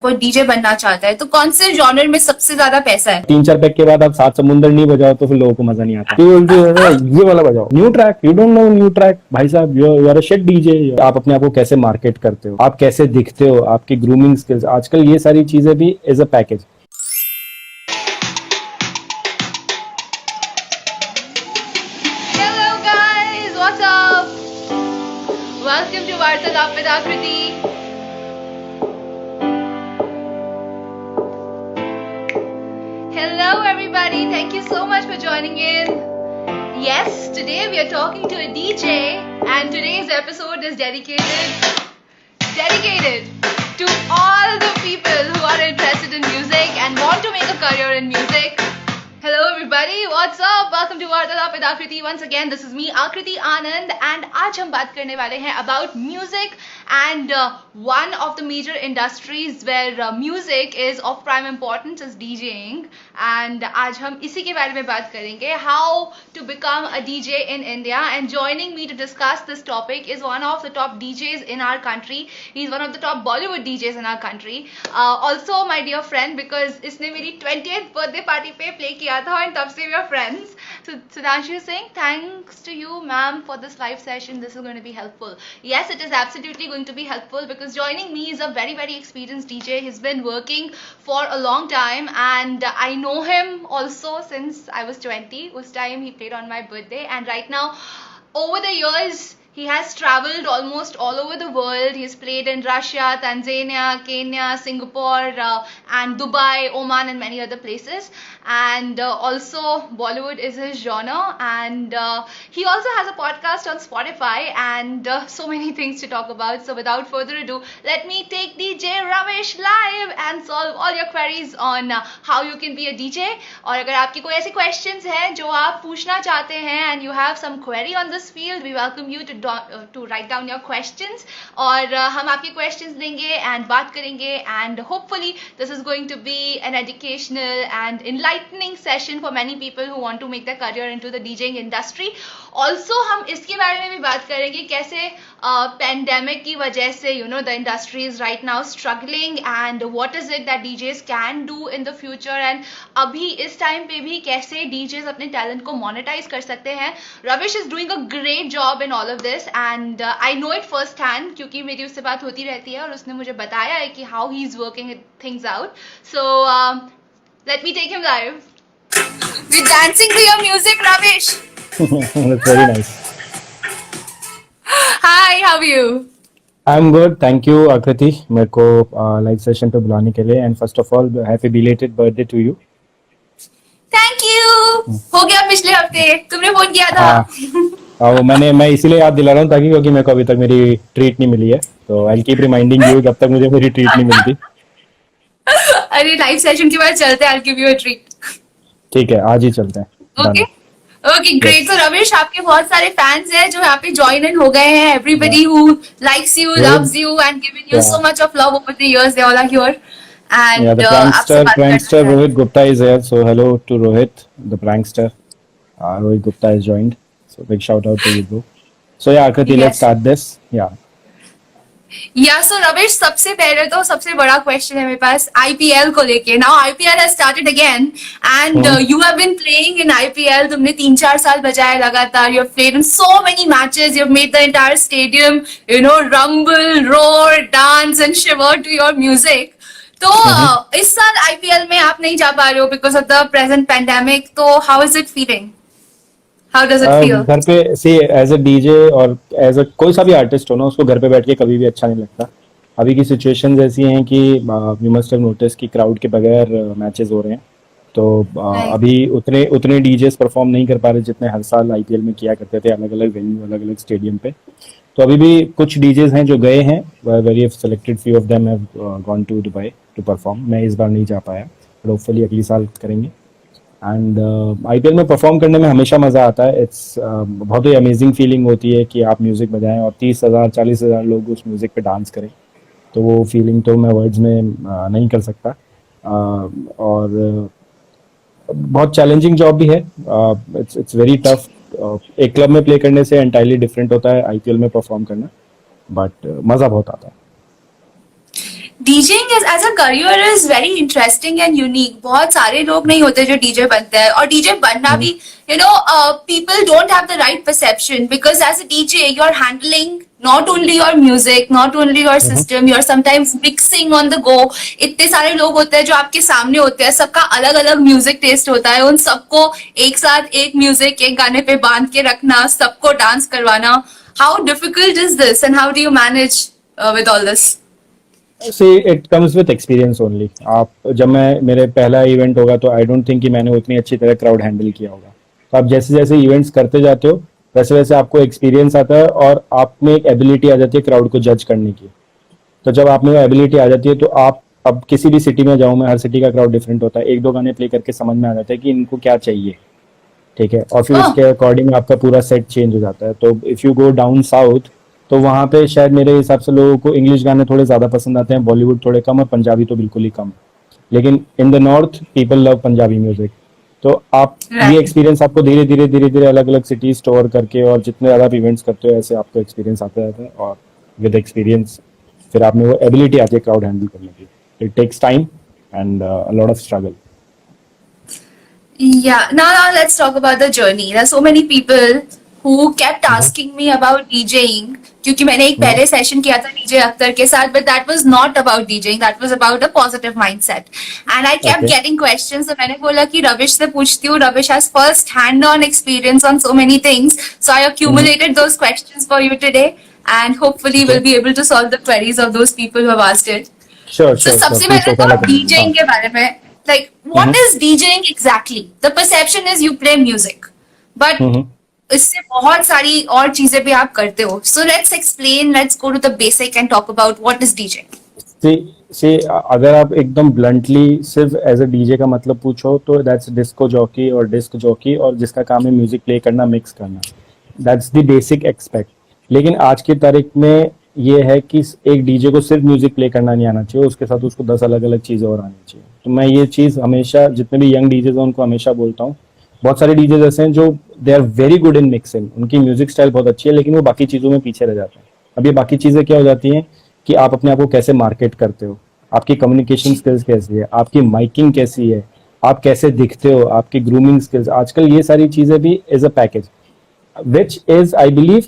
वो डीजे बनना चाहता है, तो कौन से जॉनर में सबसे ज्यादा पैसा है? 3-4 पैक के बाद आप 7 समुंदर नहीं बजाओ तो फिर लोगों को मजा नहीं आता। ये वाला बजाओ, new track, you don't know new track, भाई साहब you are a shit DJ. आप अपने आप को कैसे मार्केट करते हो, आप कैसे दिखते हो, आपकी ग्रूमिंग स्किल्स, आजकल ये सारी चीजें भी as a package. Hello guys, what's up? Welcome to Vartalap with Akriti. Hello everybody, thank you so much for joining in. Yes, today we are talking to a DJ and today's episode is dedicated to all the people who are interested in music and want to make a career in music. Hello everybody, what's up? Welcome to Vartalap with Akriti. Once again, this is me, Akriti Anand, and आज हम बात करने वाले हैं about music and one of the major industries where music is of prime importance is DJing. And आज हम इसी के बारे में बात करेंगे, how to become a DJ in India. And joining me to discuss this topic is one of the top DJs in our country. He's one of the top Bollywood DJs in our country. Also my dear friend, because इसने मेरी 20th birthday party पे play किया था and तब से we are friends. So Sudhanshu is saying thanks to you ma'am for this live session. This is going to be helpful. Yes, it is absolutely going to be helpful because joining me is a very very experienced DJ. He's been working for a long time and I know him also since I was 20. Us time he played on my birthday, and right now over the years he has traveled almost all over the world. He's played in Russia, Tanzania, Kenya, Singapore, and Dubai, Oman, and many other places. And also Bollywood is his genre, and he also has a podcast on Spotify, and so many things to talk about. So without further ado, let me take DJ Ramesh live and solve all your queries on how you can be a DJ. और अगर आपकी कोई ऐसे questions हैं जो आप पूछना चाहते हैं and you have some query on this field, we welcome you to write down your questions. और हम आपके questions लेंगे and बात करेंगे, and hopefully this is going to be an educational and enlightening session for many people who want to make their career into the DJing industry. Also हम इसके बारे में भी बात करेंगे कैसे pandemic की वजह से the industry is right now struggling, and what is it that DJs can do in the future, and अभी इस time पे भी कैसे DJs अपने talent को monetize कर सकते हैं. Ravish is doing a great job in all of this, and I know it first hand क्योंकि मेरी उससे बात होती रहती है और उसने मुझे बताया है कि how he's working things out. So let me take him live. We're dancing to your music, Ravish. That's very nice. Hi, how are you? I'm good, thank you आकृति मेरे को लाइव सेशन पे बुलाने के लिए, and first of all happy belated birthday to you. Thank you. हो गया पिछले हफ्ते, तुमने फोन किया था. मैं इसीलिए याद दिला रहा हूँ ताकि क्योंकि मेरे को अभी तक मेरी ट्रीट नहीं मिली है, तो आई कीप रिमाइंडिंग यू जब तक मुझे मेरी ट्रीट नहीं मिलती. अरे लाइव सेशन के बाद चलते हैं, I'll give you a treat. ठीक है, आज ही चलते हैं. Okay. Okay, great. So Ramesh, आपके बहुत सारे फैंस हैं जो यहाँ पे ज्वाइन इन हो गए हैं. Everybody who likes you, loves you, and given you so much of love over the years, they all are here. And yeah, the prankster Rohit Gupta is here. So hello to Rohit, the prankster. Rohit Gupta has joined. So big shout out to you, bro. So yeah, Akriti, let's start this. Yeah, so Ramesh, सबसे पहले तो सबसे बड़ा question है मेरे पास IPL को लेके. Now IPL has started again and you have been playing in IPL. तुमने 3-4 साल बजाए लगातार. You have played in so many matches. You have made the entire stadium, rumble, roar, dance and shiver to your music. तो इस साल IPL में आप नहीं जा पा रहे हो because of the present pandemic. तो how is it feeling? How does it feel? घर पे सी एज अ डीजे और एज अ कोई सा भी आर्टिस्ट हो ना, उसको घर पे बैठ के कभी भी अच्छा नहीं लगता. अभी की सिचुएशंस ऐसी हैं कि यू मस्ट हैव नोटिस कि क्राउड के बगैर मैचेस हो रहे हैं. तो अभी उतने डीजेस परफॉर्म नहीं कर पा रहे जितने हर साल आईपीएल में किया करते थे, अलग अलग वेन्यू, अलग अलग स्टेडियम पे. तो अभी भी कुछ डीजेस हैं जो गए हैं, very selected few of them have gone to Dubai to perform. मैं इस बार नहीं जा पाया, बट होपफुली अगली साल करेंगे. एंड आईपीएल में परफॉर्म करने में हमेशा मज़ा आता है. इट्स बहुत ही अमेजिंग फीलिंग होती है कि आप म्यूज़िक बजाएं और 30,000-40,000 लोग उस म्यूज़िक पे डांस करें. तो वो फीलिंग तो मैं वर्ड्स में नहीं कर सकता. और बहुत चैलेंजिंग जॉब भी है. It's very tough. एक क्लब में प्ले करने से एंटायरली डिफरेंट होता है आईपीएल में परफॉर्म करना, बट मज़ा बहुत आता है. DJing is as a career is very interesting and unique. बहुत सारे लोग नहीं होते जो डीजे बनते हैं, और डीजे बनना भी, you know, people don't have the right perception, because as a DJ you are handling not only your music, not only your system, you're sometimes mixing on the go. इतने सारे लोग होते हैं जो आपके सामने होते हैं, सबका अलग अलग म्यूजिक टेस्ट होता है, उन सबको एक साथ एक म्यूजिक एक गाने पे बांध के रखना, सबको डांस करवाना. How difficult is this and how do you manage with all this? See it comes with experience only. आप जब मैं मेरे पहला इवेंट होगा तो आई डोंट थिंक कि मैंने उतनी अच्छी तरह क्राउड हैंडल किया होगा. तो आप जैसे जैसे इवेंट्स करते जाते हो वैसे वैसे आपको एक्सपीरियंस आता है और आप में एक एबिलिटी आ जाती है क्राउड को जज करने की. तो जब आप में वो एबिलिटी आ जाती है तो आप अब किसी भी सिटी में जाऊँ मैं, हर सिटी का क्राउड डिफरेंट होता है. एक दो गाने प्ले करके समझ में आ जाता है कि इनको क्या चाहिए, ठीक है, और फिर हाँ. उसके अकॉर्डिंग आपका पूरा सेट चेंज हो जाता है. तो if you go down south तो वहाँ पे शायद मेरे हिसाब से लोगों को इंग्लिश गाने थोड़े ज़्यादा पसंद आते हैं, बॉलीवुड थोड़े कम और पंजाबी तो बिल्कुल ही कम. लेकिन in the north people love Punjabi music. तो आप Right. ये एक्सपीरियंस आपको धीरे धीरे अलग अलग सिटीज स्टोर करके और जितने ज़्यादा आप इवेंट्स करते हो ऐसे आपको एक्सपीरियंस आता जाता है. और विद एक्सपीरियंस फिर आप में वो एबिलिटी आती है क्राउड हैंडल करने की. It takes time and a lot of struggle. Yeah, now let's talk about the journey. There are so many people who kept asking me about DJing, क्योंकि मैंने एक पहले सेशन किया था डीजे अख्तर के साथ, but that was not about DJing, that was about a positive mindset. And I kept Okay. getting questions, so मैंने बोला कि रविश से पूछती हूँ. Ravish has first hand-on experience on so many things, so I accumulated those questions for you today, and hopefully we'll be able to solve the queries of those people who have asked it. Sure So sure सबसे sure. पहले तो DJing के बारे में, like what is DJing exactly? The perception is you play music, but इससे बहुत सारी और चीजें भी आप करते हो. So let's explain, let's go to the basic and talk about what is DJing. से अगर आप एकदम ब्लंटली सिर्फ एज अ डीजे का मतलब पूछो तो दैट्स डिस्को जॉकी और डिस्क जॉकी और जिसका काम है म्यूजिक प्ले करना, मिक्स करना. That's the basic expect. लेकिन आज की तारीख में ये है कि एक डीजे को सिर्फ म्यूजिक प्ले करना नहीं आना चाहिए, उसके साथ उसको 10 अलग अलग चीज़ें और आनी चाहिए. तो मैं ये चीज़ हमेशा जितने भी यंग डीजेज हैं उनको हमेशा बोलता हूँ. बहुत सारे डीजेज ऐसे हैं जो they are very good in mixing, उनकी म्यूजिक स्टाइल बहुत अच्छी है लेकिन वो बाकी चीज़ों में पीछे रह जाते हैं. अब ये बाकी चीज़ें क्या हो जाती हैं कि आप अपने आप को कैसे मार्केट करते हो, आपकी कम्युनिकेशन स्किल्स कैसी है, आपकी माइकिंग कैसी है, आप कैसे दिखते हो, आपकी ग्रूमिंग स्किल्स. आजकल ये सारी चीज़ें भी as a package which is I believe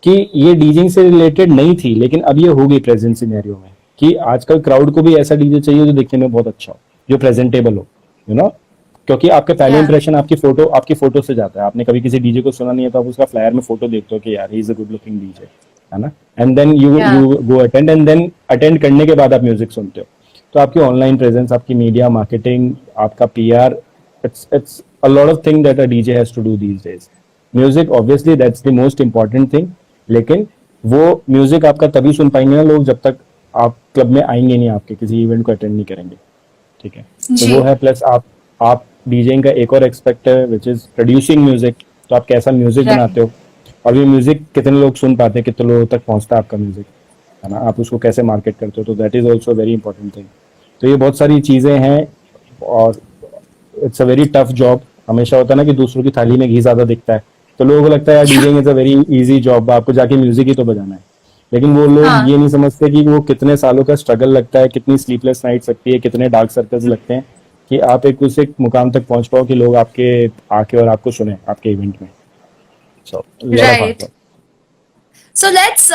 कि ये डीजिंग से रिलेटेड नहीं थी लेकिन अब ये हो गई प्रेजेंट सिनेरियो में कि आजकल क्राउड को भी ऐसा डीजे चाहिए जो दिखने में बहुत अच्छा हो, जो प्रेजेंटेबल हो, यू नो. क्योंकि आपके पहले इंप्रेशन आपकी फोटो से जाता है. आपने कभी किसी डीजे को सुना नहीं है तो आप उसका फ्लायर में फोटो देखते हो कि यार he is a good looking DJ, है ना. And then you go attend and then attend करने के बाद आप म्यूजिक सुनते हो. तो आपकी ऑनलाइन प्रेजेंस, आपकी मीडिया मार्केटिंग, आपका PR, it's a lot of thing that a DJ has to do these days. Music obviously that's the most important thing, लेकिन वो म्यूजिक आपका तभी सुन पाएंगे ना लोग जब तक आप क्लब में आएंगे नहीं, आपके किसी इवेंट को अटेंड नहीं करेंगे, ठीक है. तो वो है. प्लस आप डीजेइंग का एक और एक्सपेक्ट है विच इज प्रोड्यूसिंग म्यूजिक. तो आप कैसा म्यूजिक बनाते हो और ये म्यूजिक कितने लोग सुन पाते हैं, कितने लोगों तक पहुंचता है आपका म्यूजिक, है ना. आप उसको कैसे मार्केट करते हो, तो that is also very important thing. तो ये बहुत सारी चीजें हैं और it's a very tough job. हमेशा होता है ना कि दूसरों की थाली में घी ज्यादा दिखता है, तो लोगों को लगता है यार DJing is a very easy job, आपको जाके म्यूजिक ही तो बजाना है. लेकिन वो लोग ये नहीं समझते कि वो कितने सालों का स्ट्रगल लगता है, कितनी स्लीपलेस नाइट्स लगती है, कितने डार्क सर्कल्स लगते हैं कि आप एक उस एक मुकाम तक पहुंच पाओ कि लोग आपके आके और आपको सुने आपके इवेंट में. सो Right. So let's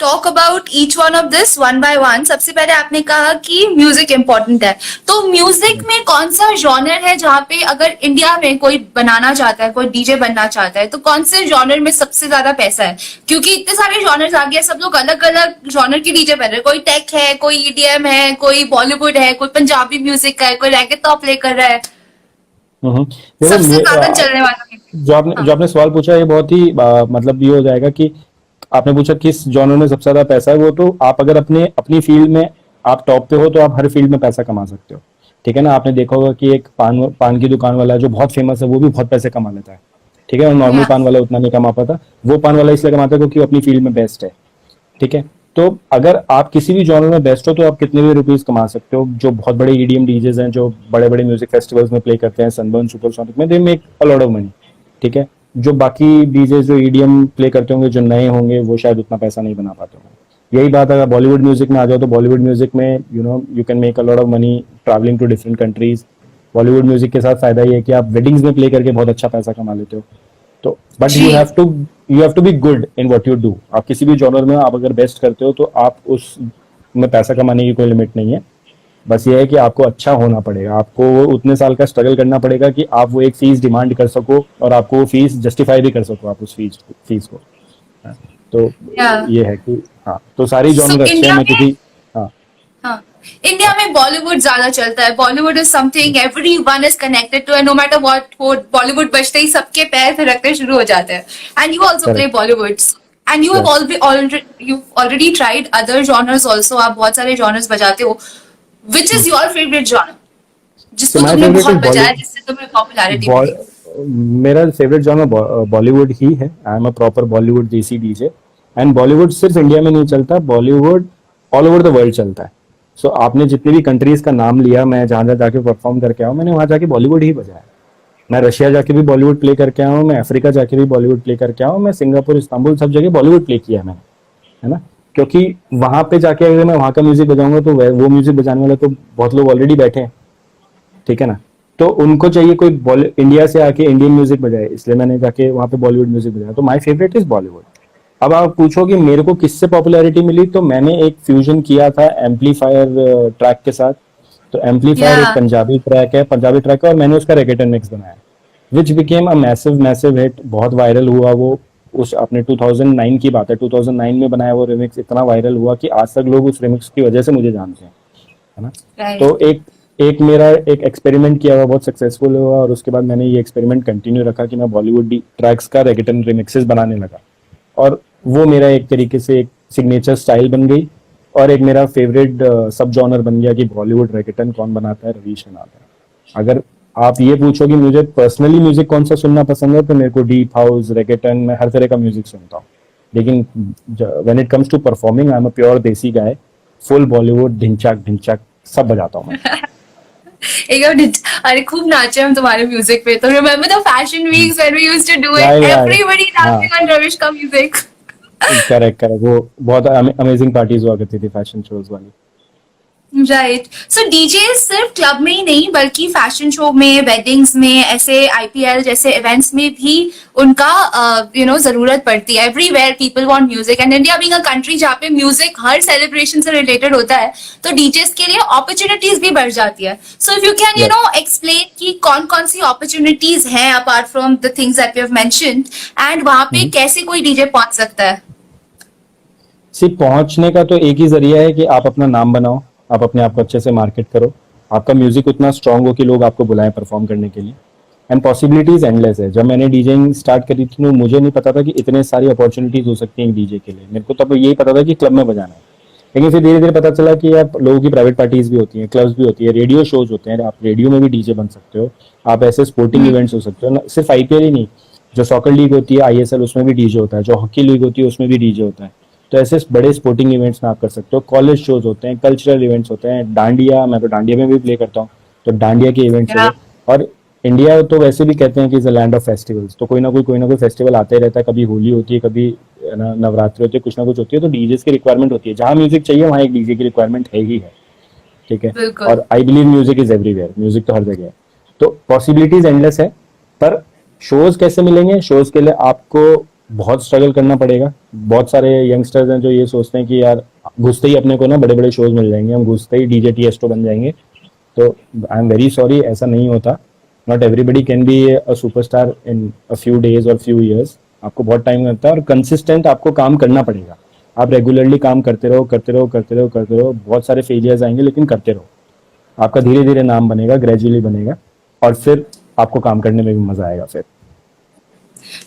talk about each one of this one by one. सबसे पहले आपने कहा कि म्यूजिक इम्पोर्टेंट है, तो म्यूजिक में कौन सा जॉनर है जहाँ पे अगर इंडिया में कोई बनाना चाहता है, कोई डीजे बनना चाहता है, तो कौन से जॉनर में सबसे ज्यादा पैसा है? क्योंकि इतने सारे जॉनर्स आ गए, सब लोग अलग अलग जॉनर की डीजे बन रहे हैं. कोई टेक है, कोई ईडीएम है, कोई बॉलीवुड है, कोई पंजाबी म्यूजिक का है, कोई रैगेटॉन प्ले कर रहा है. सबसे ज्यादा चलने वाला जो आपने सवाल पूछा ये बहुत ही मतलब ये हो जाएगा कि आपने पूछा किस जॉनर में सबसे ज्यादा पैसा है. वो तो आप अगर अपनी फील्ड में आप टॉप पे हो तो आप हर फील्ड में पैसा कमा सकते हो, ठीक है ना. आपने देखा होगा कि एक पान की दुकान वाला है जो बहुत फेमस है, वो भी बहुत पैसे कमा लेता है, ठीक है. और नॉर्मल पान वाला उतना नहीं कमा पाता. वो पान वाला इसलिए कमाता है क्योंकि वो अपनी फील्ड में बेस्ट है, ठीक है. तो अगर आप किसी भी जॉनर में बेस्ट हो तो आप कितने भी रुपीस कमा सकते हो. जो बहुत बड़े ईडीएम डीजेज हैं जो बड़े बड़े म्यूजिक फेस्टिवल्स में प्ले करते हैं, सनबर्न, सुपरसोनिक में, they make a lot of money, ठीक है. जो बाकी डीजे जो ईडीएम प्ले करते होंगे, जो नए होंगे, वो शायद उतना पैसा नहीं बना पाते होंगे. यही बात अगर बॉलीवुड म्यूजिक में आ जाओ तो बॉलीवुड म्यूजिक में you can make a lot of money travelling to different countries. Bollywood music के साथ फायदा ये है कि आप वेडिंग्स में प्ले करके बहुत अच्छा पैसा कमा लेते हो। तो बट जी you have to be good in what you do. आप किसी भी जॉनर में आप अगर बेस्ट करते हो तो आप उस में पैसा कमाने की कोई लिमिट नहीं है। बस ये है कि आपको अच्छा होना पड़ेगा, आपको उतने साल का स्ट्रगल करना पड़ेगा कि आप वो एक फीस डिमांड कर सको और आपको वो फीस जस्टिफाई भी कर सको आप उस फीस को। हाँ, तो या ये है कि हाँ, तो सारी सो जॉनर अच्छे हैं। इंडिया मैं में किसी हाँ हाँ इंडिया में बॉलीवुड ज्यादा चलता है। Bollywood is something everyone is connected to, and no matter what Bollywood बजते ही सबके पैर थिरकने शुरू हो जाते हैं। And you also play correct Bollywood, and you have yes. Already tried other genres also. आप बहुत सारे जॉनर्स बजाते हो। Which is your favourite genre so जिसको माय तुमने फेवरेट बहुत इज बजाया, जिससे तुम्हें पॉपुलैरिटी मिली? मेरा फेवरेट जॉनर बॉलीवुड ही है। आई एम अ प्रॉपर बॉलीवुड देसी डीजे। एंड बॉलीवुड सिर्फ इंडिया में नहीं चलता, Bollywood all over the world चलता है। सो आपने जितनी भी कंट्रीज का नाम लिया, मैं जहां जहां जाके परफॉर्म करके आऊँ, मैंने वहां जाके बॉलीवुड ही बजाया। मैं रशिया जाके भी बॉलीवुड प्ले करके आया हूँ, मैं अफ्रीका जाके भी बॉलीवुड प्ले करके आया हूँ, मैं सिंगापुर, इस्तांबुल सब जगह बॉलीवुड प्ले किया है मैंने, है ना। क्योंकि वहां पे जाके अगर मैं वहां का म्यूजिक बजाऊंगा तो वो म्यूजिक बजाने वाले तो बहुत लोग ऑलरेडी बैठे हैं, ठीक है ना। तो उनको चाहिए कोई इंडिया से आके इंडियन म्यूजिक बजाए, इसलिए मैंने जाके वहां पे बॉलीवुड म्यूजिक बजाया। तो माय फेवरेट इज बॉलीवुड। अब आप पूछो कि मेरे को किससे पॉपुलैरिटी मिली, तो मैंने एक फ्यूजन किया था एम्पलीफायर ट्रैक के साथ। तो एम्पलीफायर या एक पंजाबी ट्रैक है, और मैंने उसका रेगेटन मिक्स बनाया, which became a massive massive hit. बहुत वायरल हुआ वो। उस अपने 2009 की बात है, 2009 में बनाया वो रिमिक्स इतना वायरल हुआ कि आज तक लोग उस रिमिक्स की वजह से मुझे जानते हैं, है ना। राइट। तो एक मेरा एक एक्सपेरिमेंट किया हुआ बहुत सक्सेसफुल हुआ, और उसके बाद मैंने ये एक्सपेरिमेंट कंटिन्यू रखा कि मैं बॉलीवुड ट्रैक्स का रेगेटन रिमिक्सेस बनाने लगा, और वो मेरा एक तरीके से एक सिग्नेचर स्टाइल बन गई, और एक मेरा फेवरेट सब जॉनर बन गया कि बॉलीवुड रेगेटन कौन बनाता है, रवीश नाथ है। अगर आप ये पूछो कि मुझे पर्सनली म्यूजिक कौन सा सुनना पसंद है, तो मेरे को डीप हाउस, रेगेटन, मैं हर तरह का म्यूजिक सुनता हूँ। लेकिन when it comes to performing, I am a pure desi guy, full Bollywood ढिंचाक ढिंचाक सब बजाता हूँ मैं। एकदम अरे खूब नाचे हम तुम्हारे म्यूजिक पे। तो remember the fashion weeks when we used to do yeah it, yeah everybody हाँ, डांसिंग ऑन रविश का म्यूजिक। करेक्ट करेक्ट, वो बहुत अमेजिंग पार्टीज हुआ करती थी फैशन शोज वाली। राइट। सो डीजे सिर्फ क्लब में ही नहीं बल्कि फैशन शो में, वेडिंग्स में, ऐसे आईपीएल जैसे इवेंट्स में भी उनका जरूरत पड़ती है। Everywhere people want music, and India being a country जहाँ पे म्यूजिक हर सेलिब्रेशन से रिलेटेड होता है, तो डीजेस के लिए अपॉर्चुनिटीज भी बढ़ जाती है। So if you can yes. Explain कि कौन कौन सी अपॉर्चुनिटीज हैं apart from the things that we have mentioned, and वहां पे कैसे कोई डीजे पहुंच सकता है? सिर्फ पहुंचने का तो एक ही जरिया है कि आप अपना नाम बनाओ, आप अपने आप को अच्छे से मार्केट करो, आपका म्यूजिक उतना स्ट्रांग हो कि लोग आपको बुलाएं परफॉर्म करने के लिए। एंड पॉसिबिलिटीज एंडलेस है। जब मैंने डीजेइंग स्टार्ट करी थी तो मुझे नहीं पता था कि इतने सारी अपॉर्चुनिटीज हो सकती हैं डीजे के लिए। मेरे को तब यही पता था कि क्लब में बजाना है, लेकिन फिर धीरे धीरे पता चला कि यार लोगों की प्राइवेट पार्टीज भी होती हैं, क्लब्स भी होती है, रेडियो शोज होते हैं, आप रेडियो में भी डीजे बन सकते हो, आप ऐसे स्पोर्टिंग इवेंट्स हो सकते हो ना, सिर्फ आईपीएल ही नहीं, जो सॉकर लीग होती है आईएसएल, उसमें भी डीजे होता है, जो हॉकी लीग होती है उसमें भी डीजे होता है। तो ऐसे बड़े स्पोर्टिंग इवेंट्स में आप कर सकते हो, कॉलेज शोज होते हैं, कल्चरल इवेंट्स होते हैं, डांडिया, मैं तो डांडिया में भी प्ले करता हूँ, तो डांडिया के इवेंट्स हो या गए। और इंडिया तो वैसे भी कहते हैं कि is a land of festivals, तो कोई ना कोई फेस्टिवल आता ही रहता है, कभी होली होती है, कभी नवरात्रि होती है, कुछ ना कुछ होती है, तो डीजे की रिक्वायरमेंट होती है। जहाँ म्यूजिक चाहिए वहाँ एक डीजे की रिक्वायरमेंट है ही है, ठीक है। बिल्कुल। और I believe music is everywhere, music तो हर जगह है, तो पॉसिबिलिटीज एंडलेस है। पर शोज कैसे मिलेंगे? शोज के लिए आपको बहुत स्ट्रगल करना पड़ेगा। बहुत सारे यंगस्टर्स हैं जो ये सोचते हैं कि यार घुसते ही अपने को ना बड़े बड़े शोज मिल जाएंगे, हम घुसते ही डीजे टीएस्टो बन जाएंगे। तो आई एम वेरी सॉरी, ऐसा नहीं होता। Not everybody can be a superstar in a few days और फ्यू ईयर्स। आपको बहुत टाइम लगता है और कंसिस्टेंट आपको काम करना पड़ेगा। आप रेगुलरली काम करते रहो, करते रहो, करते रहो, करते रहो। बहुत सारे फेलियर्स आएंगे, लेकिन करते रहो, आपका धीरे धीरे नाम बनेगा, ग्रेजुअली बनेगा, और फिर आपको काम करने में भी मजा आएगा फिर।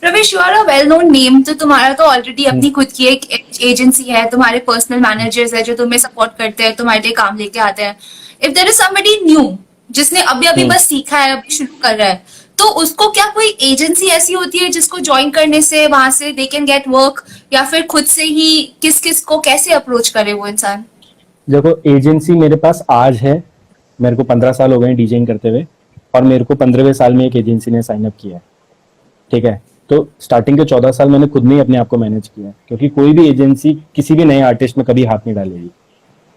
Ravish, you are a well known name, तो तुम्हारा तो ऑलरेडी अपनी खुद की एक एजेंसी है, तुम्हारे पर्सनल मैनेजर्स है जो तुम्हें सपोर्ट करते हैं, तुम्हारे लिए काम लेके आते हैं। If there is somebody new जिसने अभी अभी बस सीखा है, अभी शुरू कर रहा है, तो उसको क्या कोई एजेंसी ऐसी होती है जिसको ज्वाइन करने से वहां से दे कैन गेट वर्क, या फिर खुद से ही किस किस को कैसे अप्रोच करे वो इंसान? देखो, एजेंसी मेरे पास आज है, मेरे को 15 साल हो गए डीजेइंग करते हुए, और मेरे को 15वें साल में एक एजेंसी ने साइन अप किया है, ठीक है। तो स्टार्टिंग के 14 साल मैंने खुद ने ही अपने आप को मैनेज किया है, क्योंकि कोई भी एजेंसी किसी भी नए आर्टिस्ट में कभी हाथ नहीं डालेगी,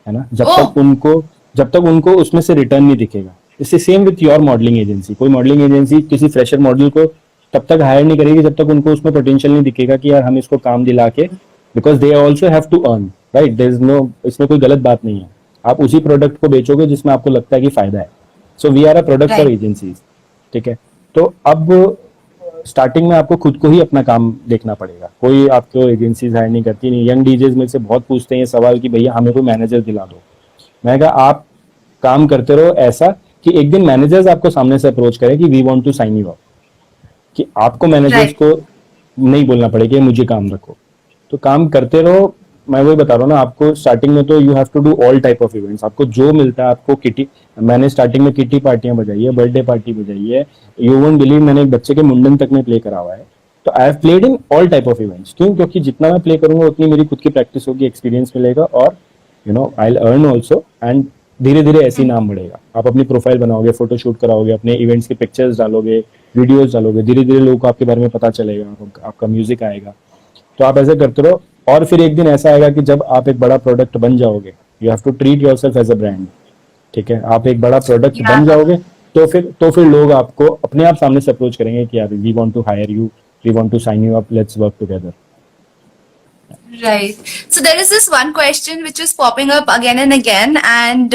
है ना, जब तक उनको उसमें से रिटर्न नहीं दिखेगा। इससे same with your modelling agency, कोई मॉडलिंग एजेंसी किसी फ्रेशर मॉडल को तब तक हायर नहीं करेगी जब तक उनको उसमें पोटेंशियल नहीं दिखेगा कि यार हम इसको काम दिला के, because they also have to earn, right, there is no, इसमें कोई गलत बात नहीं है। आप उसी प्रोडक्ट को बेचोगे जिसमें आपको लगता है कि फायदा है। So we are a product for agencies, ठीक है। तो अब स्टार्टिंग में आपको खुद को ही अपना काम देखना पड़ेगा, कोई आपको एजेंसीज हायर नहीं करती। नहीं, यंग डीजेज में से बहुत पूछते हैं ये सवाल कि भैया हमें कोई मैनेजर दिला दो। मैं कहा आप काम करते रहो ऐसा कि एक दिन मैनेजर्स आपको सामने से अप्रोच करें कि we want to sign you up, कि आपको मैनेजर्स को नहीं बोलना पड़े कि मुझे काम रखो। तो काम करते रहो। मैं वही बता रहा हूँ ना आपको, स्टार्टिंग में तो you have to do all type of events. आपको जो मिलता है, आपको किटी, मैंने स्टार्टिंग में किटी पार्टियां बजाई है, बर्थडे पार्टी बजाई है, यू वोंट बिलीव मैंने एक बच्चे के मुंडन तक में प्ले करा हुआ है। तो I have played in all type of events. क्यों? क्योंकि जितना मैं प्ले करूंगा उतनी मेरी खुद की प्रैक्टिस होगी, एक्सपीरियंस मिलेगा, और you know I will earn also, and धीरे धीरे ऐसे ही नाम बढ़ेगा। आप अपनी प्रोफाइल बनाओगे, फोटो शूट कराओगे, अपने इवेंट्स के पिक्चर्स डालोगे, वीडियोस डालोगे, धीरे धीरे लोगों को आपके बारे में पता चलेगा, आपका म्यूजिक आएगा। तो आप ऐसे करते रहो, और फिर एक दिन ऐसा आएगा कि जब आप एक बड़ा प्रोडक्ट बन जाओगे, you have to treat yourself as a brand, ठीक है। आप एक बड़ा प्रोडक्ट बन जाओगे तो फिर लोग आपको अपने आप सामने से अप्रोच करेंगे कि यार we want to hire you, we want to sign you up, let's work together. Right. So there is this one question which is popping up again and again, and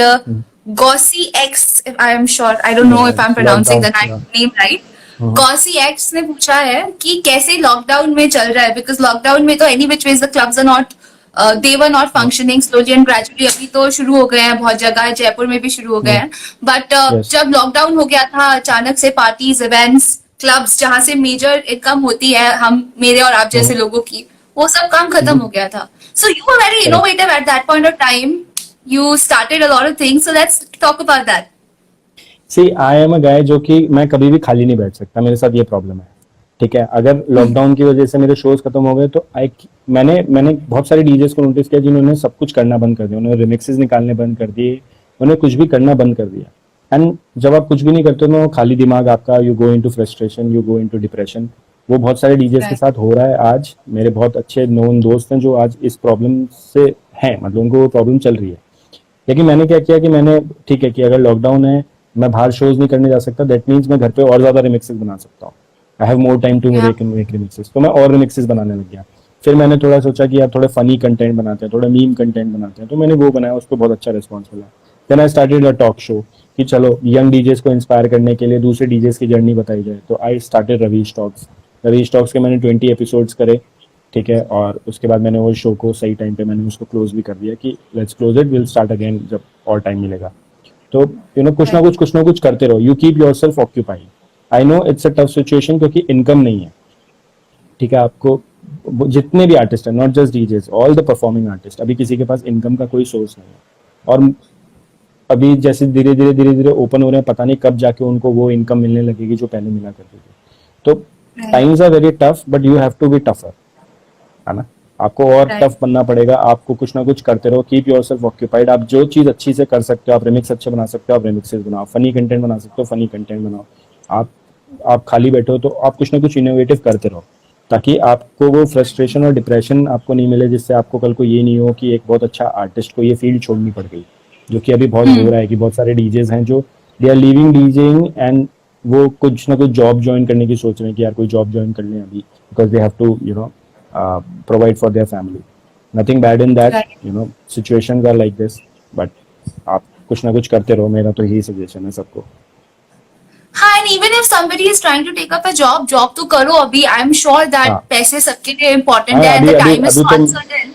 Gossi X, if I am sure, I don't know if I'm pronouncing the name right. Gossi X ने पूछा है कि कैसे lockdown में चल रहा है, because lockdown में तो any which ways the clubs are not, they were not functioning slowly and gradually. अभी तो शुरू हो गए हैं बहुत जगह, जयपुर में भी शुरू हो गए हैं, बट जब लॉकडाउन हो गया था अचानक से, पार्टीज, इवेंट्स, क्लब्स जहां से मेजर इनकम होती है हम मेरे और आप जैसे लोगों की, वो सब काम खत्म हो गया था. So you were very innovative at that point of time. You started a lot of things. So let's talk about that. See, I am a guy जो कि मैं कभी भी खाली नहीं बैठ सकता, मेरे साथ ये प्रॉब्लम है, ठीक है. अगर लॉकडाउन की वजह से मेरे शोज खत्म हो गए तो मैंने बहुत सारे डीजेस को नोटिस किया जिन्होंने सब कुछ करना बंद कर दिया, उन्होंने रिमिक्सेस निकालने बंद कर दिए, उन्होंने कुछ भी करना बंद कर दिया. एंड जब आप कुछ भी नहीं करते हो, खाली दिमाग आपका, you go into frustration, you go into depression. वो बहुत सारे डीजेस के साथ हो रहा है. आज मेरे बहुत अच्छे नोन दोस्त हैं जो आज इस प्रॉब्लम से हैं, मतलब उनको वो प्रॉब्लम चल रही है. लेकिन मैंने क्या किया कि मैंने, ठीक है कि अगर लॉकडाउन है, मैं बाहर शोज नहीं करने जा सकता, दैट मीन्स मैं घर पे और ज्यादा रिमिक्सेस बना सकता हूँ. I have more time to make remixes. तो मैं और रिमिक्सेस बनाने लग गया. फिर मैंने थोड़ा सोचा कि यार थोड़े फनी कंटेंट बनाते हैं, थोड़ा मीम कंटेंट बनाते हैं, तो मैंने वो बनाया, उसको बहुत अच्छा रिस्पॉन्स मिला. Then I started a talk show कि चलो यंग डीजेस को इंस्पायर करने के लिए दूसरे डीजेस की जर्नी बताई जाए. तो I started Ravish talks. Ravish talks के मैंने 20 एपिसोड्स करे, ठीक है. और उसके बाद मैंने वो शो को सही टाइम पे मैंने उसको क्लोज भी कर दिया कि let's close it, will start again जब और टाइम मिलेगा. तो यू नो कुछ ना कुछ करते रहो. You keep yourself occupied. I know it's a tough situation क्योंकि इनकम नहीं है, ठीक है. आपको जितने भी आर्टिस्ट हैं, not just DJs, all the performing artist, अभी किसी के पास इनकम का कोई सोर्स नहीं है. और अभी जैसे धीरे धीरे ओपन हो रहे हैं, पता नहीं कब जाके उनको वो इनकम मिलने लगेगी जो पहले मिला करती थी. तो times are very tough, but you have to be tougher, है ना. आपको और टफ बनना पड़ेगा. आपको कुछ ना कुछ करते रहो. Keep yourself occupied. आप जो चीज अच्छी से कर सकते हो, आप रिमिक्स अच्छे बना सकते हो, आप रिमिक्सेस बनाओ. फनी कंटेंट बना सकते हो, फनी कंटेंट बनाओ. आप खाली बैठे हो तो आप कुछ ना कुछ इनोवेटिव करते रहो, ताकि आपको वो फ्रस्ट्रेशन और डिप्रेशन आपको नहीं मिले, जिससे आपको कल को ये नहीं हो कि एक बहुत अच्छा आर्टिस्ट को ये फील्ड छोड़नी पड़ गई, जो कि अभी बहुत हो रहा है कि बहुत सारे डीजेस हैं जो they are leaving DJing and वो कुछ ना कुछ जॉब ज्वाइन करने की सोच रहे हैं कि यार कोई जॉब ज्वाइन कर लें अभी, because they have to you know provide for their family. Nothing bad in that, you know, situations are like this, but आप कुछ ना कुछ करते रहो. मेरा तो यही सजेशन है सबको. हाँ, and even if somebody is trying to take up a job तो करो अभी. I am sure that पैसे सबके लिए important है, and the time is so uncertain.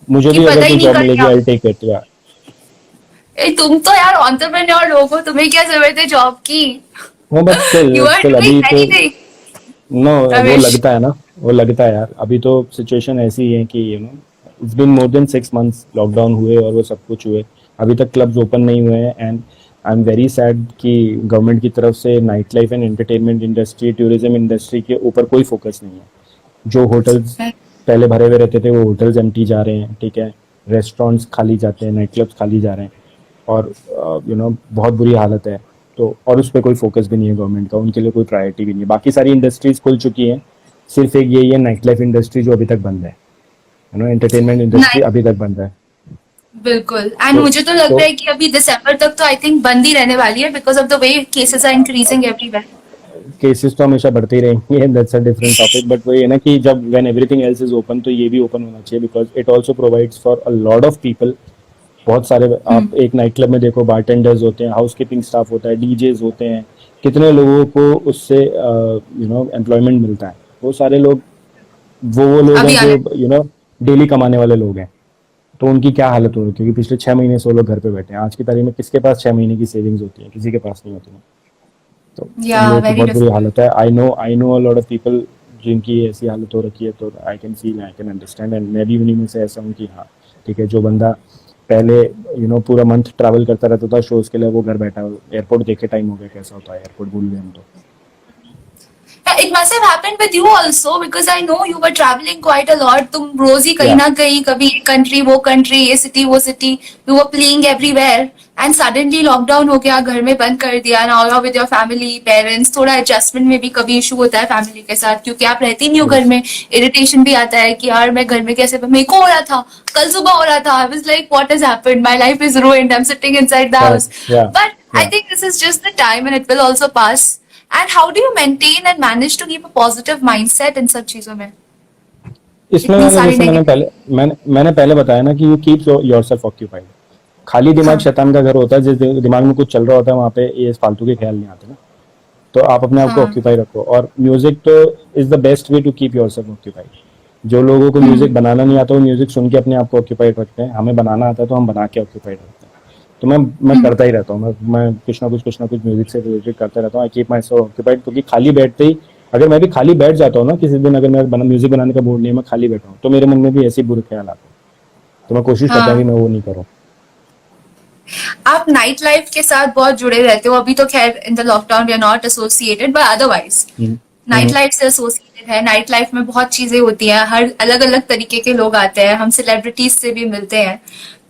मुझे भी अगर कोई जॉब मिलेगी आई टेक इट. यार तुम तो यार एंटरप्रेन्योर लोग हो, तुम्हें क्या जरूरत है जॉब की? वो बट स्टिल अभी तो नो, वो लगता है यार. अभी तो सिचुएशन ऐसी है कि you know it's been more than 6 months lockdown हुए और वो सब कुछ हुए, अभी तक क्लब्स ओपन नहीं हुए हैं. And I am very sad कि गवर्नमेंट की तरफ से night life and entertainment industry, tourism industry के ऊपर कोई फोकस नहीं है. जो होटल्स पहले भरे हुए रहते थे वो होटल्स एम्प्टी जा रहे हैं, ठीक है. रेस्टोरेंट्स खाली जाते हैं, नाइट क्लब्स खाली जा रहे हैं, और यू नो बहुत बुरी हालत है. तो और उस पर कोई फोकस भी नहीं है गवर्नमेंट का, उनके लिए कोई प्रायोरिटी भी नहीं है. बाकी सारी इंडस्ट्रीज खुल चुकी हैं, सिर्फ एक यही है नाइट लाइफ इंडस्ट्री जो अभी तक बंद है, you know, entertainment industry Night- अभी तक बंद है। बिल्कुल। एंड तो मुझे तो लगता है कि अभी दिसंबर तक तो आई थिंक बंद ही रहने वाली है because of the way cases are increasing everywhere. Cases तो हमेशा बढ़ते ही रहेंगे, that's a different topic, but वही है ना कि जब when everything else is open तो ये भी ओपन होना चाहिए, because it also provides for a lot of people. बहुत सारे, आप एक नाइट क्लब में देखो, बारटेंडर्स होते हैं, हाउसकीपिंग स्टाफ होता है, डीजेस होते हैं, कितने लोगों को उससे यू नो एम्प्लॉयमेंट मिलता है। वो सारे लोग वो लोग अभी हैं आने जो यू नो डेली कमाने वाले लोग हैं। तो उनकी क्या हालत होगी, क्योंकि पिछले 6 महीने से वो लोग घर पे बैठे हैं। आज की तारीख में किसके पास 6 महीने की सेविंग्स होती है? किसी के पास नहीं होती है। तो या उन लोगों की वेरी बहुत बुरी डिफिकल्ट। हालत है। I know a lot of people जिनकी ऐसी हालत हो रखी है, तो I can feel, I can understand, and मैं भी उन्हीं में से ऐसा हूँ कि हाँ ठीक है, जो बंदा पहले यू नो पूरा मंथ ट्रैवल करता रहता था शोज के लिए, वो घर बैठा, एयरपोर्ट देखे टाइम हो गया कैसा होता है, एयरपोर्ट भूल गए हम तो। It must have happened with you also because I know you were traveling quite a lot. तुम रोज ही कहीं या ना कहीं, कभी ये कंट्री वो कंट्री, ये सिटी वो city, you were playing everywhere and suddenly lockdown हो गया, घर में बंद कर दिया। now you're with your family, parents, थोड़ा एडजस्टमेंट में भी कभी इशू होता है फैमिली के साथ क्योंकि आप रहती नहीं हो घर यस में। इरिटेशन भी आता है कि यार मैं घर में कैसे, मेरे को हो रहा था, कल सुबह हो रहा था, I was like what has happened, my life is ruined, I'm sitting inside the house. Correct या But I या think this is just the time and it will also pass. And how do you maintain and manage to keep a positive mindset in सब चीजों में, इसमें इतनी मैंने सारी जैसे नेगेटिव। मैंने पहले बताया ना कि यू कीप योरसेल्फ ऑक्यूपाइड। खाली दिमाग हाँ शैतान का घर होता है। जिस दिमाग में कुछ चल रहा होता है वहां पे ये फालतू के ख्याल नहीं आते ना। तो आप अपने आप को हाँ। ऑक्यूपाई रखो, और म्यूजिक तो is the best way to keep yourself occupied. जो लोगों को म्यूजिक बनाना नहीं आता वो म्यूजिक सुन के अपने आप को ऑक्यूपाइड रखते हैं। हमें बनाना आता है तो हम बना के ऑक्यूपाइड रखते हैं। तो मैं करता ही रहता हूँ, मैं कुछ ना कुछ म्यूजिक से रिलेटेड करता रहता हूँ। I keep my self occupied, क्योंकि खाली बैठते ही, अगर मैं भी खाली बैठ जाता हूँ ना किसी दिन, अगर मैं म्यूजिक बनाने का मूड नहीं है, मैं खाली बैठा हूँ, तो मेरे मन में भी ऐसे ही बुरे ख्याल आते हैं। तो मैं कोशिश करता हूँ कि हाँ। मैं वो नहीं करूँ। आप नाइट लाइफ के साथ बहुत जुड़े रहते हो। अभी तो खैर in the lockdown we are not associated but otherwise hmm, night hmm, life से एसोसिएटेड है। नाइट लाइफ में बहुत चीजें होती हैं, हर अलग अलग तरीके के लोग आते हैं, हम सेलिब्रिटीज से भी मिलते हैं।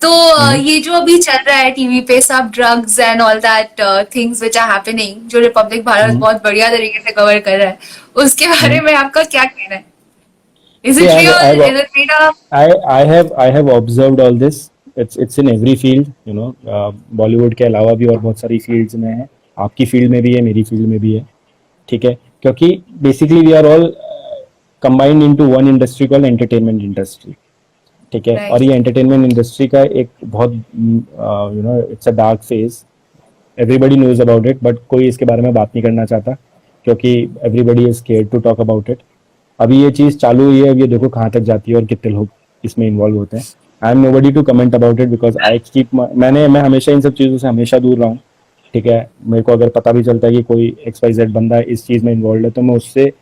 तो हम्म, ये जो अभी चल रहा है टीवी पे सब drugs and all that things which are happening, जो रिपब्लिक भारत हम्म, बहुत बढ़िया तरीके से कवर कर रहा है, उसके बारे हम्म। में आपका क्या कहना है? Is See, it I've, real, I've is it made up? I have observed all this. It's in every field, you know. Bollywood के अलावा भी और बहुत सारी फील्ड्स में है। आपकी फील्ड में भी है, मेरी फील्ड में भी है, ठीक है। क्योंकि basically we are all combined into one industry called entertainment industry, ठीक है। और राइट। ये एंटरटेनमेंट इंडस्ट्री का एक बहुत you know it's a dark phase. Everybody knows about it, but कोई इसके बारे में बात नहीं करना चाहता, क्योंकि everybody is scared to talk about it. अभी ये चीज चालू हुई है, अब ये देखो कहाँ तक जाती है और कितने लोग इसमें इन्वॉल्व होते हैं। I am nobody to comment about it, because I keep, मैं हमेशा इन सब चीजों से हमेशा दूर रहा हूँ, ठीक है। मेरे को अगर पता भी चलता है कि कोई XYZ बंदा इस चीज में इन्वॉल्व है, तो मैं उससे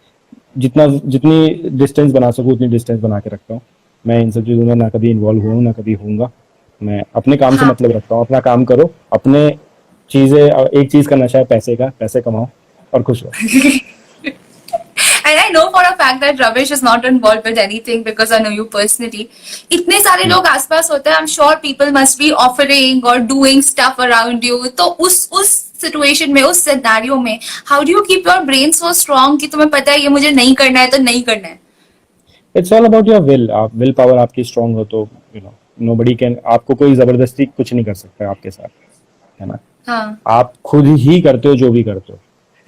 जितनी डिस्टेंस बना सकूँ उतनी डिस्टेंस बना के रखता हूँ। मैं इन सब चीजों में ना कभी इन्वॉल्व हुआ हूँ, ना कभी होऊंगा। मैं अपने काम से हाँ। मतलब रखता हूँ। अपना काम करो, अपने चीजें, एक चीज का नशा है पैसे का, पैसे कमाओ और खुश रहो। And I know for a fact that Ramesh is not involved with anything because I know you personally. इतने सारे लोग आसपास होते हैं, I'm sure people must be offering or doing stuff around you. तो उस सिचुएशन में, उस सिनेरियो में, how do you keep your brain so strong कि तुम्हें पता है ये मुझे नहीं करना है तो नहीं करना है? It's all about your will. आप विल पावर आपकी स्ट्रांग हो तो यू नो नोबडी कैन, आपको कोई जबरदस्ती कुछ नहीं कर सकता आपके साथ, है ना। हाँ। आप खुद ही करते हो जो भी करते हो।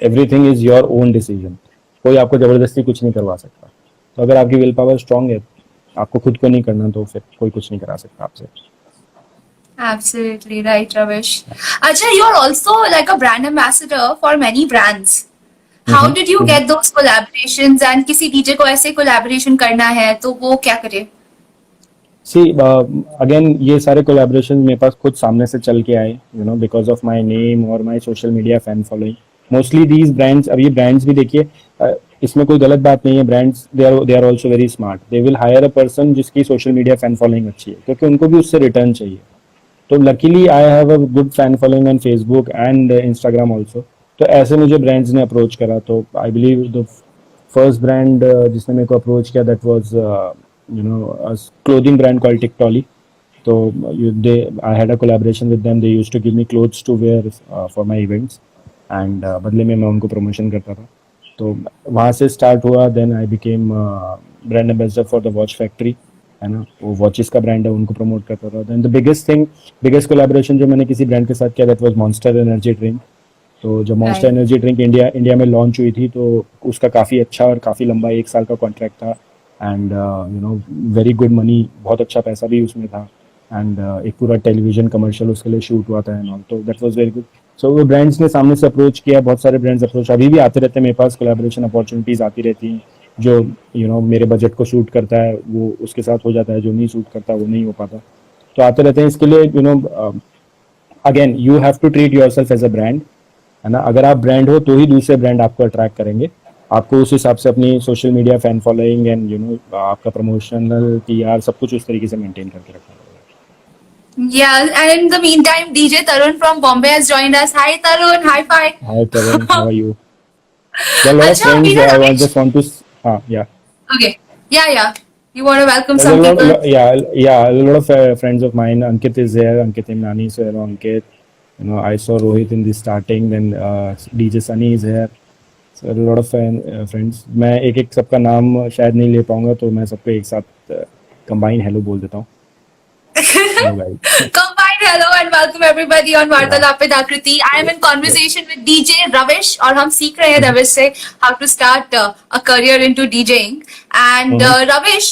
Everything is your own decision. कोई आपको जबरदस्ती कुछ नहीं करवा सकता। तो अगर आपकी विल पावर स्ट्रांग है, आपको खुद को नहीं करना, तो फिर कोई कुछ नहीं करा सकता आपसे। Absolutely right, Ramesh. Acha, you are also like a brand ambassador for many brands. How did you get those collaborations? And किसी डीजे को ऐसे collaboration करना है तो वो क्या करे? सी अगेन, ये सारे कोलैबोरेशन मेरे पास खुद सामने से चल के आए, you know, because of my name और my social media fan following. Mostly these brands, अब ये ब्रांड्स भी देखिए, इसमें कोई गलत बात नहीं है। Brands they are also very smart. They will hire a person जिसकी सोशल मीडिया फैन फॉलोइंग अच्छी है, क्योंकि उनको भी उससे रिटर्न चाहिए। तो luckily I have a good fan following on Facebook and Instagram also. तो ऐसे मुझे ब्रांड्स ने अप्रोच करा। तो I believe the first brand जिसने मेरे को अप्रोच किया, that was you know a clothing brand called Tiktaali. So I had a collaboration with them. They used to give me clothes to wear for my events, and बदले में मैं उनको promotion करता था। तो वहाँ से स्टार्ट हुआ. Then I became brand ambassador for the watch factory, है ना, वो वॉचेस का ब्रांड है, उनको प्रमोट करता था. देन द बिगेस्ट कोलैबोरेशन जो मैंने किसी ब्रांड के साथ किया, that was monster energy drink. तो जब monster Right. Energy drink India में लॉन्च हुई थी, तो उसका काफ़ी अच्छा और काफ़ी लंबा 1 साल का कॉन्ट्रैक्ट था. एंड वेरी गुड मनी, बहुत अच्छा पैसा भी उसमें था. एंड एक पूरा टेलीविजन कमर्शियल उसके लिए शूट हुआ था एंड ऑल, तो दैट वाज वेरी गुड. सो वो ब्रांड्स ने सामने से अप्रोच किया, बहुत सारे ब्रांड्स अप्रोच अभी भी आते रहते हैं मेरे पास, कोलैबोरेशन अपॉर्चुनिटीज़ आती रहती हैं. जो मेरे बजट को सूट करता है वो उसके साथ हो जाता है, जो नहीं सूट करता वो नहीं हो पाता. तो आते रहते हैं. इसके लिए again you have to treat yourself as a brand, है ना. अगर आप ब्रांड हो तो ही दूसरे ब्रांड आपको अट्रैक्ट करेंगे. आपको उस हिसाब से अपनी social media fan following and आपका प्रमोशनल पीआर सब कुछ उस तरीके से मेंटेन करके रखना पड़ेगा. Yeah, and in the meantime, DJ Tarun from Bombay has joined us. Hi Tarun, hi fi. Hi Tarun, how are you? There are a lot of अच्छा, friends. अभी ना I Ramesh. just want to yeah. Okay. Yeah. You want to welcome There's a some lot, people? yeah, a lot of friends of mine. Ankit is here. Ankit Imnani is here. Ankit, I saw Rohit in the starting. Then DJ Sunny is here. So a lot of friends. मैं एक सबका नाम शायद नहीं ले पाऊंगा, तो मैं सबको एक साथ कंबाइन हेलो बोल देता हूँ. Hello guys. Combined hello and welcome everybody on वार्तालाप with आकृति. I am in conversation with DJ Ravish और हम सीख रहे हैं रविश से how to start a career into DJing. And रविश,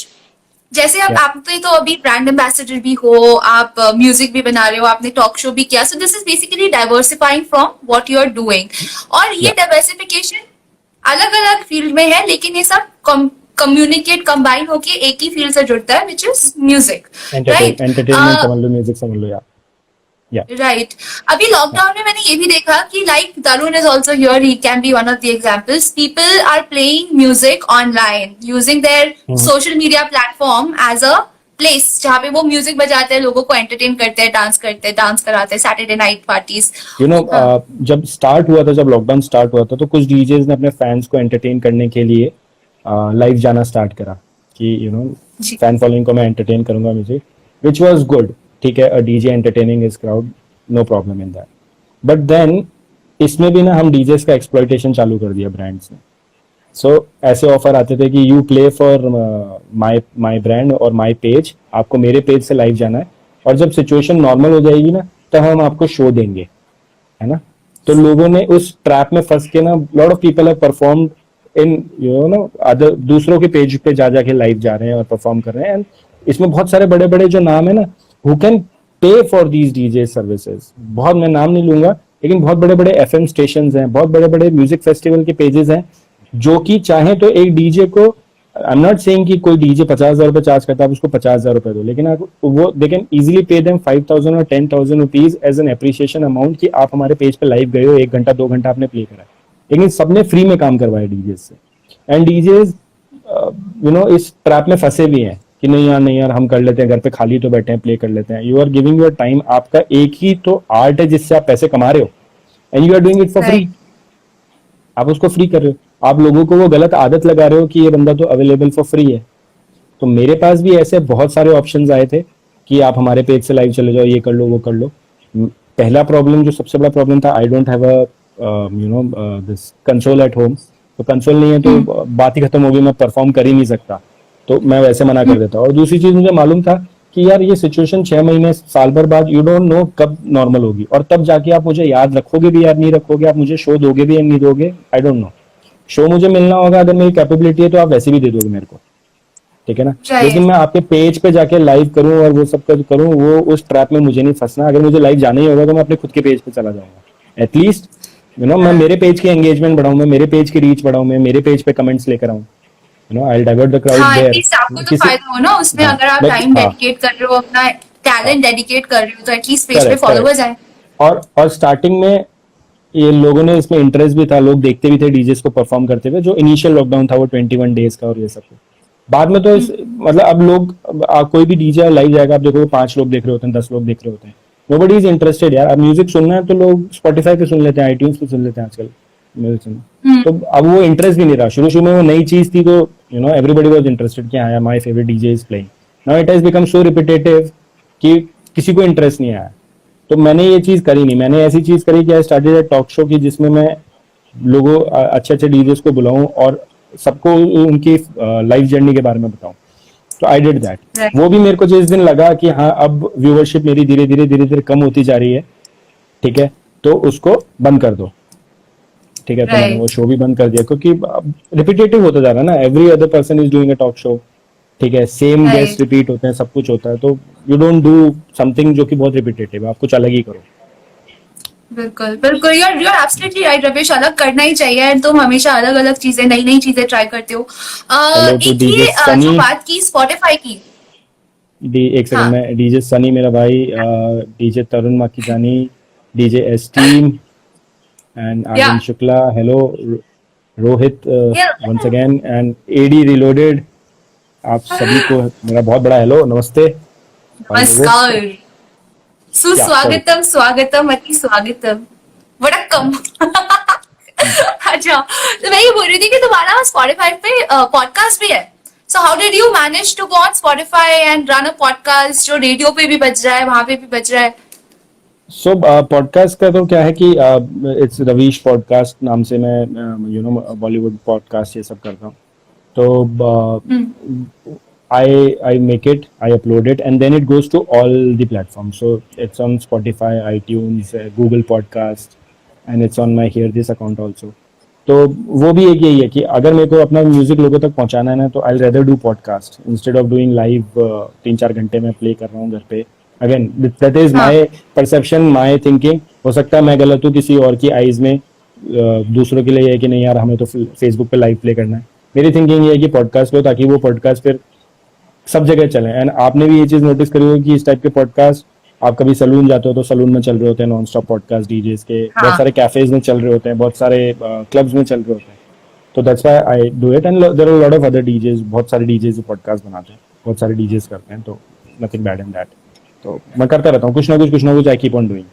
जैसे आप तो अभी ब्रांड एम्बेसडर भी हो, आप म्यूजिक भी बना रहे हो, आपने टॉक शो भी किया, so this is basically diversifying from what you are doing. और ये डाइवर्सिफिकेशन अलग अलग फील्ड में है, लेकिन ये सब कम्युनिकेट कंबाइन होके एक ही फील्ड से जुड़ता है, which is music. Right. Entertainment समझ लो, म्यूजिक समझ लो यार. राइट. अभी लॉकडाउन में मैंने ये भी देखा कि like Tarun is also here, he can be one of the examples. People are playing music online using their social media platform as a place जहाँ पे वो म्यूजिक बजाते हैं, लोगों को एंटरटेन करते हैं, डांस कराते हैं, सैटरडे नाइट पार्टीज. जब स्टार्ट हुआ था, जब लॉकडाउन स्टार्ट हुआ था, तो कुछ डीजेस ने अपने फैंस को एंटरटेन करने के लिए लाइव जाना स्टार्ट करा कि फैन फॉलोइंग को मैं एंटरटेन करूंगा म्यूजिक, विच वाज गुड. ठीक है, a DJ entertaining his crowd, no problem in that. But then इसमें भी ना हम डीजेस का एक्सप्लॉइटेशन चालू कर दिया ब्रांड्स ने. सो ऐसे ऑफर आते थे कि you play for my brand और माई पेज, आपको मेरे पेज से लाइव जाना है, और जब सिचुएशन नॉर्मल हो जाएगी ना तब हम आपको शो देंगे, है ना. तो लोगों ने उस ट्रैप में फंस के ना, lot of people have performed in other, दूसरों के पेज पे जाके लाइव जा रहे हैं और परफॉर्म कर रहे हैं. एंड इसमें बहुत सारे बड़े बड़े जो नाम है ना, who can pay for these DJ services, बहुत, मैं नाम नहीं लूंगा, लेकिन बहुत बड़े बड़े एफएम स्टेशंस हैं, बहुत बड़े बड़े म्यूजिक फेस्टिवल के पेजेस हैं, जो कि चाहे तो एक डीजे को, आई एम नॉट सेइंग कि कोई डीजे 50,000 रुपए चार्ज करता है, आप उसको 50,000 रुपए दो, लेकिन आप वो they can easily pay them 5,000 और 10,000 rupees as an appreciation amount कि आप हमारे पेज पे लाइव गए हो, 1 घंटा 2 घंटा आपने प्ले करा. लेकिन सबने फ्री में काम करवाया डीजे से. एंड डीजेस इस ट्रैप में फंसे भी हैं कि नहीं यार हम कर लेते हैं, घर पे खाली तो बैठे हैं, प्ले कर लेते हैं. You are giving your time, आपका एक ही तो आर्ट है जिससे आप पैसे कमा रहे हो, and you are doing it for free. आप उसको फ्री कर रहे हो, आप लोगों को वो गलत आदत लगा रहे हो कि ये बंदा तो अवेलेबल फॉर फ्री है. तो मेरे पास भी ऐसे बहुत सारे ऑप्शंस आए थे कि आप हमारे पेज से लाइव चले जाओ, ये कर लो वो कर लो. पहला प्रॉब्लम, जो सबसे बड़ा प्रॉब्लम था, I don't have a this console at home. तो कंसोल नहीं है तो बात ही खत्म होगी, मैं परफॉर्म कर ही नहीं सकता, तो मैं वैसे मना कर देता. और दूसरी चीज, मुझे मालूम था कि यार ये सिचुएशन 6 महीने साल भर बाद, यू डोंट नो कब नॉर्मल होगी, और तब जाके आप मुझे याद रखोगे भी या नहीं रखोगे, आप मुझे शो दोगे भी या नहीं दोगे, आई डोंट नो. शो मुझे मिलना होगा, अगर मेरी कैपेबिलिटी है तो आप वैसे भी दे दोगे मेरे को, ठीक है ना. लेकिन मैं आपके पेज पे जाके लाइव करूं और वो सब करूं, वो उस ट्रैप में मुझे नहीं फंसना. अगर मुझे लाइव जाना ही होगा तो मैं अपने खुद के पेज पे चला जाऊंगा. एटलीस्ट मैं मेरे पेज की एंगेजमेंट बढ़ाऊं, मैं मेरे पेज की रीच बढ़ाऊं, मैं मेरे पेज पे कमेंट्स लेकर आऊं, I will divert the crowd there. At least आपको तो फायदा हो ना उसमें, अगर आप टाइम डेडिकेट कर रहे हो, अपना टैलेंट डेडिकेट कर रहे हो, तो एटलीस्ट पेज पे फॉलोअर्स आए. और स्टार्टिंग में ये लोगों ने इसमें इंटरेस्ट भी था, लोग देखते भी थे डीजेस को परफॉर्म करते हुए. जो इनिशियल लॉकडाउन था वो 21 डेज का और ये सब. बाद में तो मतलब अब लोग, कोई भी डीजे लाइव जाएगा, आप देखो 5 लोग देख रहे होते हैं, 10 लोग देख रहे होते हैं. नोबडी इज इंटरेस्टेड यार. अब म्यूजिक सुनना है तो लोग स्पॉटिफाई पे सुन लेते हैं, आईट्यून्स पे सुन लेते हैं आजकल म्यूजिक सुनना. तो अब वो इंटरेस्ट भी नहीं रहा. शुरू में वो नई चीज थी तो एवरीबॉडी वाज इंटरेस्टेड कि हाँ my favourite DJ is playing. Now it has become so repetitive कि किसी को इंटरेस्ट नहीं आया. तो मैंने ये चीज करी नहीं. मैंने ऐसी चीज करी कि आई स्टार्टेड अ टॉक शो की जिसमें मैं लोगों अच्छे अच्छे डीजेस को बुलाऊं और सबको उनकी लाइफ जर्नी के बारे में बताऊं। तो आई डिड दैट। Right. वो भी मेरे को जिस दिन लगा कि हाँ अब व्यूअरशिप मेरी धीरे धीरे कम होती जा रही है, ठीक है, तो उसको बंद कर दो, ठीक है। तो मैंने Right. वो शो भी बंद कर दिया क्योंकि रिपीटेटिव होता जा रहा है ना, every other person is doing a talk show, ठीक है, सेम Right. गेस्ट रिपीट होते हैं, सब कुछ होता है, तो यू डोंट डू समथिंग जो कि बहुत रिपीटेटिव है, आप कुछ अलग ही करो। बिल्कुल बिल्कुल, यू आर एब्सोल्युटली राइट रविश, अलग करना ही चाहिए। and तुम हमेशा अलग अलग चीजें, नई नई चीजें ट्राई करते हो। हेलो टू एक डीजे ये जो सनी। बात की स्पॉटिफाई की। एक सेकंड हाँ में, डीजे सनी मेरा भाई, DJ Tarun Makhijani, DJ Esteem and या आर्यन शुक्ला, हेलो रोहित या once again and Eddie Reloaded, आप सभी को मेरा बहुत बड़ा हेलो, नमस्ते और लोगों। नमस्कार, या सॉरी, सुस्वागतम, स्वागतम, अति स्वागतम, वड़क्कम। अच्छा, तो मैं ये बोल रही थी कि तुम्हारा स्पॉटिफाई पे पॉडकास्ट भी है। So how did you manage to go on Spotify and run a podcast जो रेडियो पे भी बज रहा है, वहां पे भी बज रहा है? सो पॉडकास्ट का तो क्या है कि इट्स रवीश पॉडकास्ट नाम से मैं बॉलीवुड पॉडकास्ट ये सब करता हूँ। तो I make it, I upload it, and then it goes to all the platforms. So it's on Spotify, iTunes, Google Podcast, and it's on my Hear This account also. तो वो भी एक यही है कि अगर मेरे को अपना म्यूजिक लोगों तक पहुंचाना है ना, तो आई rather do podcast instead of doing live 3-4 घंटे में प्ले कर रहा हूँ घर पे। अगेन दैट इज हाँ माय परसेप्शन, माय थिंकिंग। हो सकता है मैं गलत हूँ किसी और की आईज में, दूसरों के लिए है कि नहीं यार हमें तो फेसबुक पे लाइव प्ले करना है। मेरी थिंकिंग ये है कि पॉडकास्ट लो, ताकि वो पॉडकास्ट फिर सब जगह चले। एंड आपने भी ये चीज नोटिस करी होगी कि इस टाइप के पॉडकास्ट, आप कभी सलून जाते हो तो सलून में चल रहे होते हैं नॉन स्टॉप पॉडकास्ट डीजेस के, बहुत हाँ सारे कैफेज में चल रहे होते हैं, बहुत सारे क्लब्स में चल रहे होते हैं। तो that's why I do it. And there are lot of other DJs, बहुत सारे डीजेस जो पॉडकास्ट बनाते हैं, बहुत सारे डीजेस करते हैं, तो नथिंग बैड इन दैट। तो मैं करता रहता हूँ कुछ ना कुछ, आई कीप ऑन डूइंग।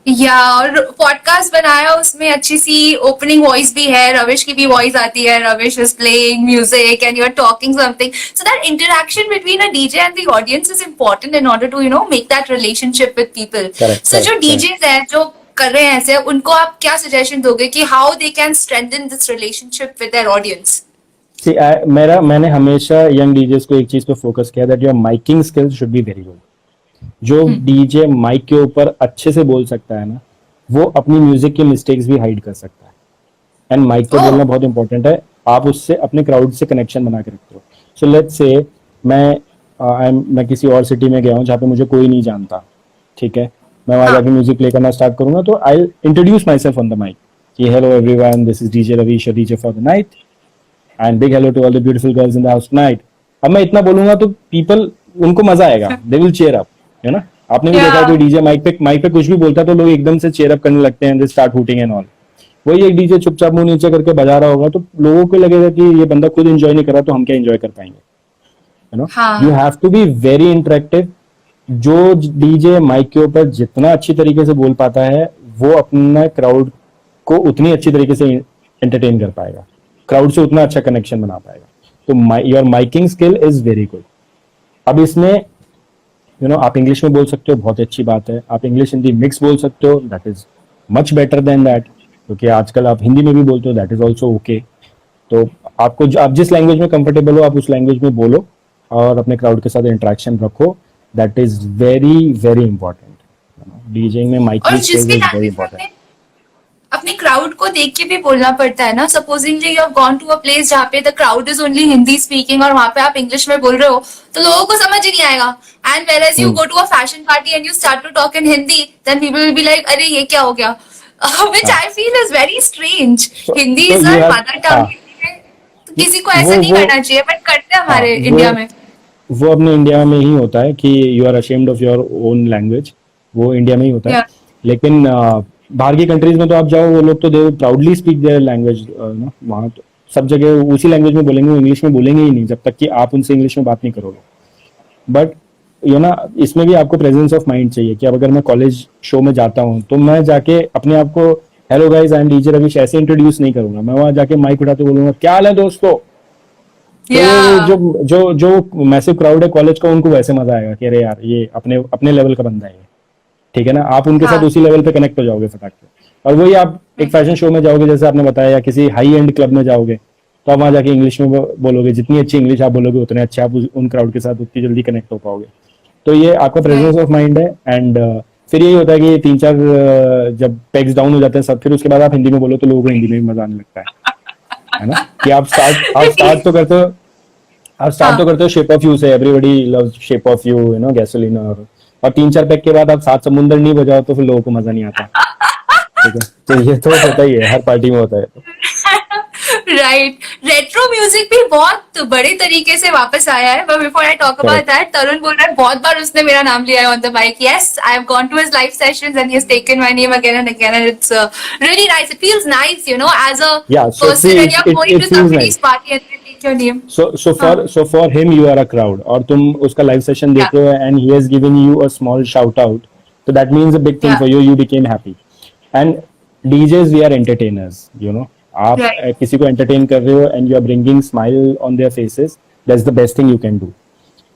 या और पॉडकास्ट बनाया, उसमें अच्छी सी ओपनिंग वॉइस भी है, रविश की भी वॉइस आती है, Ravish is playing music and you are talking something, so that interaction between a DJ and the audience is important in order to make that relationship with people. Correct so जो correct correct. DJs हैं जो कर रहे हैं ऐसे, उनको आप क्या सजेशन दोगे कि how they can strengthen this relationship with their audience? See, मैंने हमेशा यंग डीजेस को एक चीज पे फोकस किया, that your miking skills should be very good. जो डीजे माइक के ऊपर अच्छे से बोल सकता है ना, वो अपनी म्यूजिक के मिस्टेक्स भी हाइड कर सकता है। एंड माइक पे बोलना बहुत इंपॉर्टेंट है, आप उससे अपने क्राउड से कनेक्शन बना के रखते हो। सो लेट्स से मैं किसी और सिटी में गया हूँ जहाँ पे मुझे कोई नहीं जानता, ठीक है, मैं वहां जाके म्यूजिक प्ले करना स्टार्ट करूंगा, तो I introduce myself on the mic कि hello everyone, this is DJ Ravish, DJ for the night, and big hello to all the beautiful girls in the house tonight. अब मैं इतना बोलूंगा तो people, उनको मजा आएगा, दे विल चीयर अप, है ना। आपने भी देखा है कोई डीजे माइक पे कुछ भी बोलता है तो लोग एकदम से चीयर अप करने लगते हैं, they start hooting and all. वही एक डीजे चुपचाप मुंह नीचे करके बजा रहा होगा तो लोगों को लगेगा कि ये बंदा खुद एंजॉय नहीं कर रहा, तो हम क्या एंजॉय कर पाएंगे, यू नो। हाँ you have to be very interactive. जो डीजे माइक के ऊपर जितना अच्छी तरीके से बोल पाता है, वो अपना क्राउड को उतनी अच्छी तरीके से एंटरटेन कर पाएगा, क्राउड से उतना अच्छा कनेक्शन बना पाएगा। तो your miking skill is very good. अब इसमें आप इंग्लिश में बोल सकते हो, बहुत अच्छी बात है। आप इंग्लिश हिंदी मिक्स बोल सकते हो, that is much better than that, क्योंकि आजकल आप हिंदी में भी बोलते हो, दैट इज ऑल्सो ओके। तो आपको आप जिस लैंग्वेज में कंफर्टेबल हो, आप उस लैंग्वेज में बोलो और अपने क्राउड के साथ इंटरेक्शन रखो, that is very very important. DJing में और माइकिंग स्किल जिसके इज वेरी लैंग्वेज इंपॉर्टेंट। अपने क्राउड को देख के भी बोलना पड़ता है ना। Supposingly you have gone to a place जहाँ पे the crowd is only Hindi speaking और वहां पे आप इंग्लिश में बोल रहे हो, तो लोगों को समझ ही नहीं आएगा। And where as you go to a fashion party and you start to talk in Hindi, then people will be like अरे ये क्या हो गया, which I feel is very strange. Hindi so is you our have- mother tongue, तो किसी को ऐसा वो नहीं वो करना चाहिए, बट करते हैं हाँ, हमारे इंडिया में। वो अपने इंडिया में ही होता है कि you are ashamed of your own language, वो इंडिया में ही होता है। Yeah. लेकिन बाहर की कंट्रीज में तो आप जाओ, वो लोग तो दे प्राउडली स्पीक देयर लैंग्वेज ना, वहाँ तो सब जगह उसी लैंग्वेज में बोलेंगे, वो इंग्लिश में बोलेंगे ही नहीं जब तक कि आप उनसे इंग्लिश में बात नहीं करोगे। बट इसमें भी आपको प्रेजेंस ऑफ माइंड चाहिए कि अब अगर मैं कॉलेज शो में जाता हूँ तो मैं जाके अपने आप को hello guys I am DJ Ravish ऐसे इंट्रोड्यूस नहीं करूंगा, मैं वहां जाके माइक उठाते बोलूंगा क्या हाल है दोस्तों। तो Yeah. जो जो जो मैसिव क्राउड है कॉलेज का, उनको वैसे मजा आएगा कि अरे यार ये अपने अपने लेवल का बंदा है, ठीक है ना। आप उनके साथ हाँ उसी लेवल पे कनेक्ट हो जाओगे फटाक से। और वही आप एक फैशन शो में जाओगे, जैसे आपने बताया, या किसी हाई एंड क्लब में जाओगे, तो आप वहां जाके इंग्लिश में बोलोगे, जितनी अच्छी इंग्लिश आप बोलोगे उतने अच्छे आप उन क्राउड के साथ उतनी जल्दी कनेक्ट हो पाओगे। तो ये आपका प्रेजेंस ऑफ माइंड है। एंड फिर यही होता है कि 3-4 जब पेग्स डाउन हो जाते हैं सब, फिर उसके बाद आप हिंदी में बोलो तो लोगों को हिंदी में भी मजा आने लगता है ना? कि आप स्टार्ट तो करते हो, शेप ऑफ यू से, everybody loves shape of you, you know, gasoline, और 3-4 पैक के बाद आप 7 समुंदर नहीं बजाओ तो फिर लोगों को मजा नहीं आता। ठीक है, तो ये तो होता ही है, हर पार्टी में होता है। राइट, रेट्रो म्यूजिक भी बहुत बड़े तरीके से वापस आया है, but before I talk about that, Tarun बोल रहा है बहुत बार उसने मेरा नाम लिया है on the mic. Yes, I have gone to his live sessions and he has taken my name again and again, and it's really nice, it feels nice, you know, as a person when you are going to somebody's party and they take your name. So for him you are a crowd, और तुम उसका live session देख रहे हो and he has given you a small shout out, so that means a big thing for you became happy. And DJs, we are entertainers, you know, आप किसी को entertain कर रहे हो and you are bringing smile on their faces, that's the best thing you can do.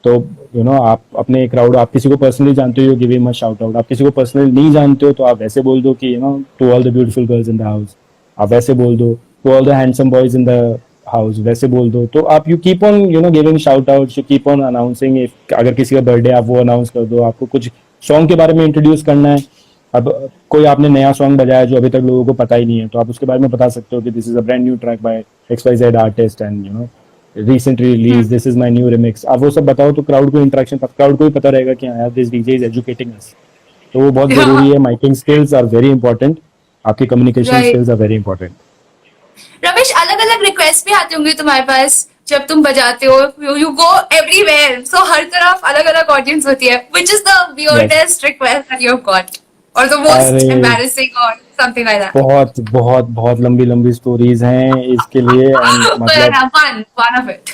तो you know, आप अपने crowd, आप किसी को पर्सनली जानते हो, give him a shout out. आप किसी को पर्सनली नहीं जानते हो तो आप वैसे बोल दो कि you know, to all the beautiful girls in the house, आप वैसे बोल दो, to all the handsome boys in the house, वैसे बोल दो। तो आप you keep on, you know, giving shout out, you keep on announcing. अगर किसी का बर्थडे आप वो अनाउंस कर दो, आपको कुछ सॉन्ग के बारे में इंट्रोड्यूस करना है, अब कोई आपने नया सॉन्ग बजाया जो अभी तक लोगों को पता ही नहीं है, तो आप उसके बारे में बता सकते हो कि this is a brand new track bye XYZ artist and you know recently release, this is my new remix. आप वो सब बताओ तो क्राउड को इंटरेक्शन, क्राउड को भी पता रहेगा कि यार this DJ is educating us. तो वो बहुत जरूरी है। Miking skills are very important, आपकी communication skills are very important. Ramesh, अलग अलग रिक्वेस्ट भी आती होंगी तुम्हारे पास जब तुम बजाते हो, यू गो एवरीवेयर, सो हर तरफ अलग अलग ऑडियंस होती है, which is the weirdest request that you have got और द मोस्ट एम्बैरेसिंग और समथिंग लाइक दैट? बहुत बहुत बहुत लंबी स्टोरीज हैं इसके लिए। मतलब one of it.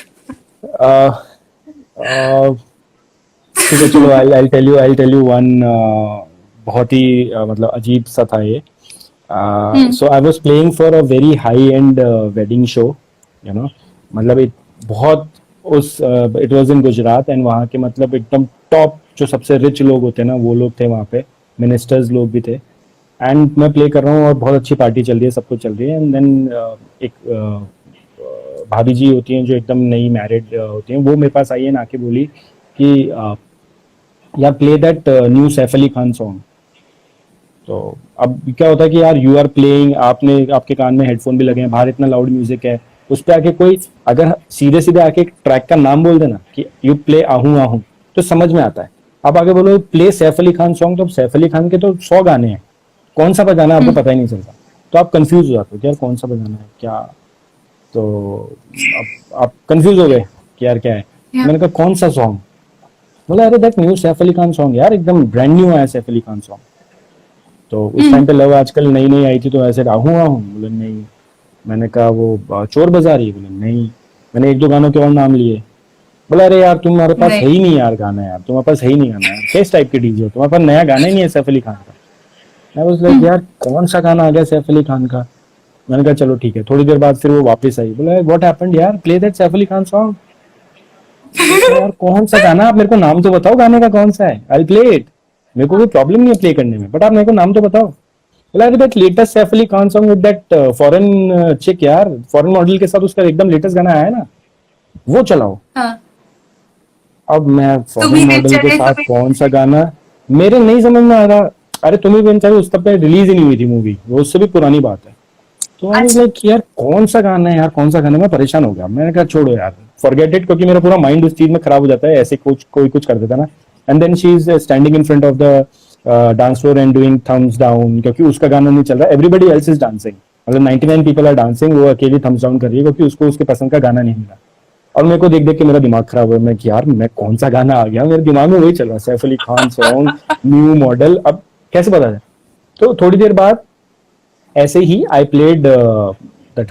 ठीक है, चलो, I'll tell you one बहुत ही मतलब अजीब सा था ये। So I was playing for a very high end wedding show, you know, मतलब एक बहुत it was in Gujarat, and वहाँ के मतलब एकदम टॉप जो सबसे रिच लोग होते हैं ना, वो लोग थे वहाँ पे, मिनिस्टर्स लोग भी थे। एंड मैं प्ले कर रहा हूँ और बहुत अच्छी पार्टी चल रही है, सब कुछ चल रही है। एंड देन एक भाभी जी होती हैं जो एकदम नई मैरिड होती हैं, वो मेरे पास आई है, आके बोली कि यार play that new Saif Ali Khan song. तो अब क्या होता है कि यार यू आर प्लेइंग, आपके कान में हेडफोन भी लगे हैं, बाहर इतना लाउड म्यूजिक है, उस पे आके कोई अगर सीधे आके ट्रैक का नाम बोल देना कि यू प्ले आहू तो समझ में आता है। अब आगे बोलो प्ले सैफ अली खान सॉन्ग, तो सैफ अली खान के तो 100 गाने हैं, कौन सा बजाना है आपको पता ही नहीं चलता। तो आप कंफ्यूज हो जाते हो कि यार कौन सा बजाना है क्या। तो आप कंफ्यूज हो गए कि यार क्या है। मैंने कहा कौन सा सॉन्ग? बोला अरे that new Saif Ali Khan song यार, एकदम ब्रांड न्यू आया सैफ अली खान सॉन्ग। तो उस टाइम पे लव आजकल नई आई थी, तो ऐसे आहू बोले नहीं। मैंने कहा वो चोर बाजारी, बोले नहीं। मैंने 1-2 गानों के और नाम लिए। बोला अरे यार तुम्हारे पास है ही नहीं यार गाना, यार तुम्हारे पास है ही नहीं गाना यार, किस टाइप के डीजे हो, तुम्हारे पास नया गाना ही नहीं है सैफ अली खान का। मैं बोला यार कौन सा गाना आ गया सैफ अली खान का। मैंने कहा चलो ठीक है। थोड़ी देर बाद फिर वो वापस आई, बोला व्हाट हैपेंड यार, play that Saif Ali Khan song. यार कौन सा गाना, आप मेरे को नाम तो बताओ गाने का कौन सा है, आई विल प्ले इट, मेरे को कोई प्रॉब्लम नहीं है प्ले करने में, बट आप मेरे को नाम तो बताओ। बोला अरे that latest Saif Ali Khan song with that foreign चिक यार, फॉरेन मॉडल के साथ उसका एकदम लेटेस्ट गाना आया ना, वो चलाओ। अब मैं फॉरेन मॉडल के साथ कौन सा गाना, मेरे नहीं समझ में आ रहा। अरे तुम्हें भी उस तब पे रिलीज ही नहीं हुई थी मूवी, वो उससे भी पुरानी बात है। तो आई लाइक यार कौन सा गाना है यार, कौन सा गाना, मैं परेशान हो गया। मैंने कहा छोड़ो यार, फॉरगेट इट, क्योंकि मेरा पूरा माइंड उस चीज में खराब हो जाता है, ऐसे कोई कुछ कर देता ना। And then she is standing in front of the dance floor and doing thumbs down, क्योंकि उसका गाना नहीं चल रहा, एवरीबडी एल्स इज डांसिंग, मतलब 99 पीपल आर डांसिंग, वो अकेली थम्स डाउन कर रही है क्योंकि उसको उसके पसंद का गाना नहीं मिला। और मेरे को देख के मेरा दिमाग खराब हुआ। मैं यार मैं कौन सा गाना आ गया, मेरे दिमाग में वही चल रहा, Saif Ali Khan song new model, अब कैसे पता है। तो थोड़ी देर बाद ऐसे ही आई प्लेड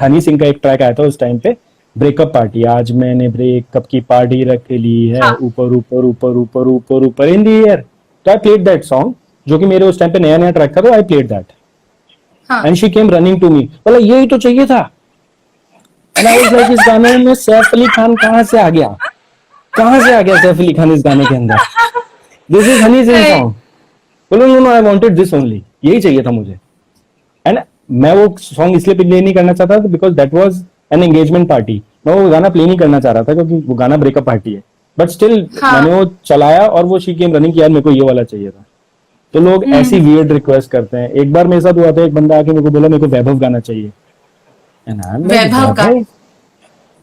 हनी सिंह का एक ट्रैक आया था उस टाइम पे, ब्रेकअप पार्टी, आज मैंने ब्रेकअप की पार्टी रख ली है, ऊपर ऊपर ऊपर ऊपर ऊपर ऊपर इन दी एयर। तो आई प्लेड दैट सॉन्ग, जो कि मेरे उस टाइम पे नया ट्रैक था, तो I played that and she came running to me, बोला यही तो चाहिए था। एंड आई वाज लाइक इस गाने में सैफ अली खान कहां से आ गया सैफ अली खान इस गाने के अंदर, this is Honey Singh song. बोलो no I wanted this only, यही चाहिए था मुझे। एंड मैं वो सॉन्ग इसलिए प्ले नहीं करना चाहता था because that was an engagement party. मैं वो गाना प्ले नहीं करना चाह रहा था क्योंकि वो गाना ब्रेकअप पार्टी है, बट स्टिल हाँ। मैंने वो चलाया और वो शी केम रनिंग कि यार मेरे को ये वाला चाहिए था। तो लोग ऐसी वियर्ड रिक्वेस्ट करते हैं। एक बार मेरे साथ हुआ था, एक बंदा आके मेरे को बोला मेरे को वैभव गाना चाहिए। एंड आई एम लाइक वैभव का? वैभव?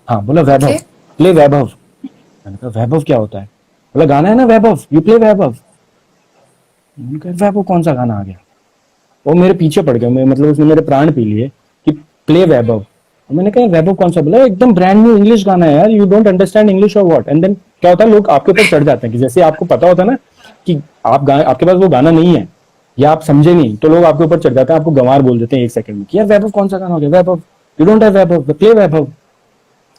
हाँ, बोला वैभव, Okay. प्ले वैभव। मैंने कहा वैभव क्या होता है? बोला गाना है ना वैभव, यू प्ले वैभव। मैंने कहा वैभव कौन सा गाना आ गया? वो मेरे पीछे पड़ गया, मतलब उसने मेरे प्राण पी लिए कि प्ले वैभव। मैंने कहा वैभव कौन सा? बोला एकदम ब्रांड न्यू इंग्लिश गाना है यार, यू डोंट अंडरस्टैंड इंग्लिश और व्हाट। एंड देन क्या होता है, लोग आपके ऊपर चढ़ जाते हैं कि जैसे आपको पता होता है ना कि आपके पास वो गाना नहीं है या आप समझे नहीं, तो लोग आपके ऊपर चढ़ जाते हैं, आपको गंवार बोल देते हैं एक सेकंड में कि यार वैभव कौन सा गाना हो गया, Vaibhav you don't have Vaibhav, play Vaibhav.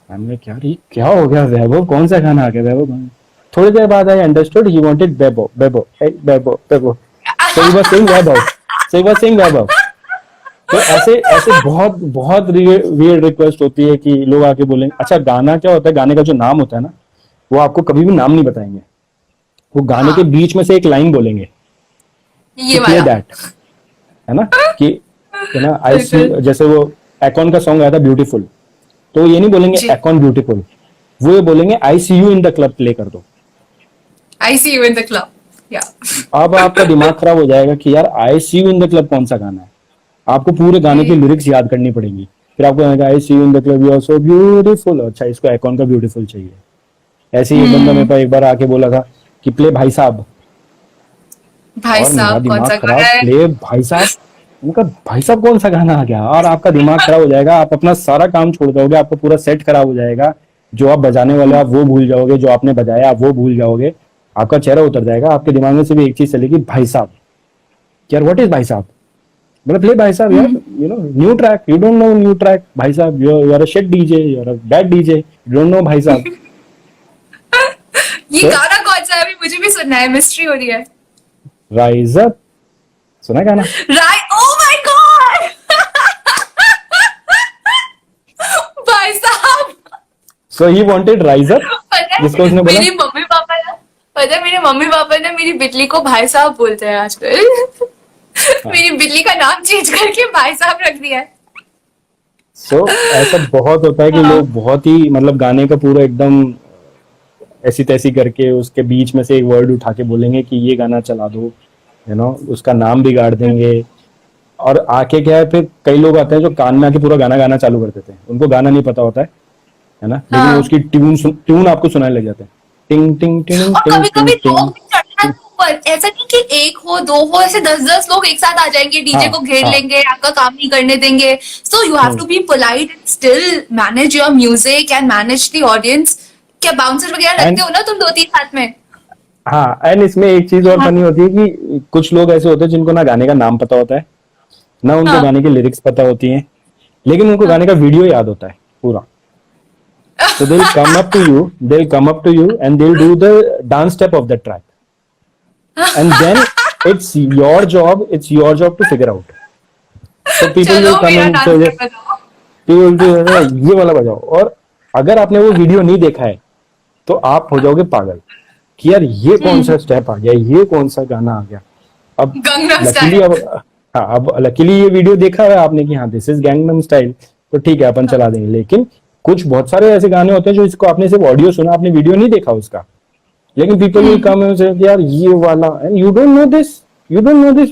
हमने क्या हो गया, वैभव कौन सा गाना आ गया, वैभव। थोड़ी देर बाद I understood he wanted Vaibhav Vaibhav Vaibhav Vaibhav, so he was saying Vaibhav, so he was saying Vaibhav. तो ऐसे बहुत बहुत वियर्ड रिक्वेस्ट होती है कि लोग आके बोलेंगे। अच्छा, गाना क्या होता है, गाने का जो नाम होता है ना, वो आपको कभी भी नाम नहीं बताएंगे, वो गाने के बीच में से एक लाइन बोलेंगे, ये प्ले वाला। दैट, है ना, कि है ना, आई सी, जैसे वो एकॉन का सॉन्ग आया था ब्यूटीफुल, तो ये नहीं बोलेंगे जी। एकॉन ब्यूटीफुल, वो ये बोलेंगे I see you in the club, play कर दो। I see you in the club. Yeah. अब आपका दिमाग खराब हो जाएगा कि यार आई see you in the club कौन सा गाना है। आपको पूरे गाने की लिरिक्स याद करनी पड़ेगी, फिर आपको I see you in the club you are so beautiful. अच्छा, इसको एकॉन का ब्यूटीफुल चाहिए। ऐसे ही एक बंदा मेरे पास एक बार आके बोला था कि प्ले भाई साहब, भाई और मेरा साहब कौन सा दिमाग गाना खराब, है? प्ले भाई साहब। उनका भाई साहब कौन सा गाना आ गया, और आपका दिमाग खराब हो जाएगा, आप अपना सारा काम छोड़ दोगे, आपका पूरा सेट खराब हो जाएगा। जो आप बजाने वाले आप वो भूल जाओगे, जो आपने बजाया आप वो भूल जाओगे, आपका चेहरा उतर जाएगा, आपके दिमाग में सिर्फ एक चीज चलेगी, भाई साहब। यार व्हाट इज भाई साहब? मतलब प्ले भाई साहब यार, you know new track, you don't know new track, भाई साहब you are a shit DJ, you are a bad DJ, you don't know भाई साहब। ये तो- गाना कौन सा है? अभी मुझे भी सुनना है, मिस्ट्री हो रही है। राइज अप, सुना गाना? Right, oh my God. भाई साहब, सो ही वांटेड राइज अप, पता है जिसको उसने बोला मेरी मम्मी पापा ना, पता है मेरे मम्मी पापा ने मेरी बिल्ली को भाई साहब बोलते हैं आजकल। मेरी बिल्ली का नाम चेंज करके भाई साहब रख दिया है। सो ऐसा बहुत होता है कि लोग बहुत ही मतलब गाने का पूरा एकदम ऐसी तैसी करके उसके बीच में से एक वर्ड उठा के बोलेंगे कि ये गाना चला दो, यू नो, उसका नाम बिगाड़ देंगे। और आके क्या है, फिर कई लोग आते हैं जो कान में आके पूरा गाना गाना चालू कर देते हैं, उनको गाना नहीं पता होता है ना, लेकिन हाँ। उसकी ट्यून आपको सुनाने लग जाते हैं, टिंग टिंग टिंग और टिंग कभी कभी टिंग लोग टिंग। भी चढ़ते हैं ऊपर, ऐसा नहीं कि एक हो दो हो, ऐसे 10-10 लोग एक साथ आ जाएंगे, डीजे हाँ, को घेर हाँ। लेंगे, आपका काम नहीं करने देंगे। So you have to be polite and still manage your music and manage the audience. क्या बाउंसर वगैरह And- रखते हो ना तुम 2-3 साथ में? हाँ, एंड इसमें एक चीज और फनी होती है कि कुछ लोग ऐसे होते हैं जिनको ना गाने का नाम पता होता है, ना उनको हाँ। गाने की लिरिक्स पता होती हैं, लेकिन उनको गाने का वीडियो याद होता है पूरा। So they'll come up to you and they'll do the dance step of that track. And then it's your job to figure out. So people चलो will come मेरा and डांस say, कर बताओ। people will do, ये वाला बजाओ। और अगर आपने वो वीडियो नहीं देखा है तो आप हो जाओगे पागल कि यार ये कौन सा स्टेप आ गया, ये कौन सा गाना आ गया। अब गंगनम लकीली स्टाइल। अब लकीली ये वीडियो देखा है आपने कि हाँ दिस इज गैंगनम स्टाइल, तो ठीक है अपन चला देंगे। लेकिन कुछ बहुत सारे ऐसे गाने होते हैं जो इसको आपने सिर्फ ऑडियो सुना, आपने वीडियो नहीं देखा उसका, लेकिन पीपल विल कम एंड से यार ये वाला, and you don't know this, you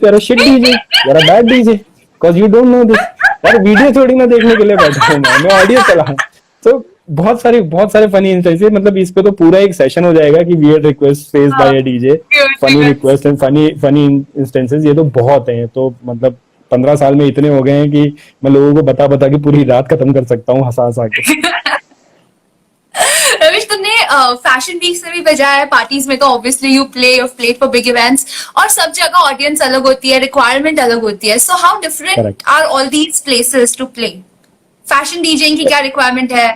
are a shit DJ, you are a bad DJ because you don't know this. यार वीडियो थोड़ी ना देखने के लिए बैठा हूं मैं ऑडियो चला रहा हूं। तो बहुत सारे फनी इंस्टेंसेस, मतलब इस पे तो पूरा एक सेशन हो जाएगा कि weird request face by a DJ, funny request and funny instances, ये तो बहुत हैं। तो मतलब 15 साल में इतने हो गए हैं कि मैं लोगों को बता के पूरी रात खत्म कर सकता हूँ हंसा के। रविश, तुमने फैशन वीक से भी बजाया है, पार्टीज में तो obviously you played for big events, और सब जगह ऑडियंस अलग होती है, रिक्वायरमेंट अलग होती है। So how different Correct. Are all these places to play? Fashion DJing की क्या रिक्वायरमेंट है,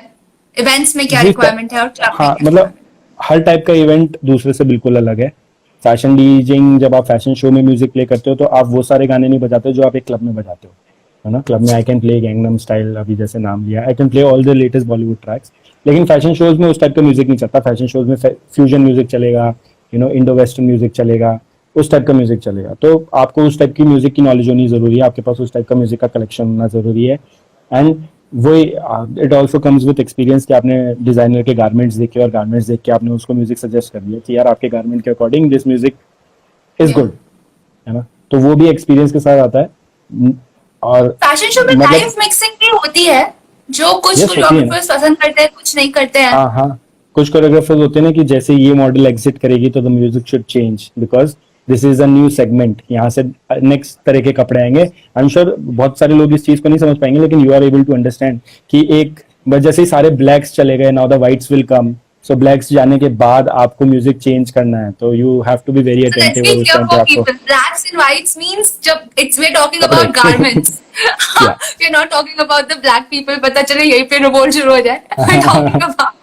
इवेंट्स में क्या जी, रिक्वायरमेंट है, और क्या हाँ, मतलब हर टाइप का इवेंट दूसरे से बिल्कुल अलग है। फैशन डीजिंग, जब आप फैशन शो में म्यूजिक प्ले करते हो तो आप वो सारे गाने नहीं बजाते जो आप एक क्लब में बजाते हो, है ना। क्लब में I can play Gangnam style, अभी जैसे नाम लिया, I can play all the latest Bollywood tracks. लेकिन फैशन शोज में उस टाइप का म्यूजिक नहीं चलता। फैशन शोज में फ्यूजन म्यूजिक चलेगा, you know, Indo western music चलेगा, उस टाइप का म्यूजिक चलेगा। तो आपको उस टाइप की म्यूजिक की नॉलेज होनी जरूरी है, आपके पास उस टाइप का म्यूजिक का कलेक्शन होना जरूरी है। एंड वो it also comes with experience कि आपने डिजाइनर के गारमेंट्स देखे और गारमेंट्स देख के आपने उसको म्यूजिक सजेस्ट कर दिया कि यार आपके गारमेंट के according this music is good, है ना। तो वो भी एक्सपीरियंस के साथ आता है। और फैशन शो में मतलब लाइव मिक्सिंग भी होती है, जो कुछ यस होती है ना। कोरियोग्राफर्स पसंद करते हैं, कुछ नहीं करते हैं। हाँ हाँ, कुछ कोरियोग्राफर्स होते हैं ना कि जैसे ये मॉडल एग्जिट करेगी तो the music should change because this is a new segment, यहाँ से नेक्स्ट तरह के कपड़े आएंगे। आई एम श्योर बहुत सारे लोग इस चीज को नहीं समझ पाएंगे, लेकिन you are able to understand कि एक बस जैसे ही सारे ब्लैक्स चले गए, now the whites will come. So blacks जाने के बाद आपको म्यूजिक चेंज करना है, तो you have to be very So let's attentive be और उस clear टाइम पे for आपको people. Blacks and whites means जब we're talking कपड़े about garments. Yeah. We're not talking about the black people. पता चले यहीं पे रिवोल्ट शुरू हो जाए. We're talking about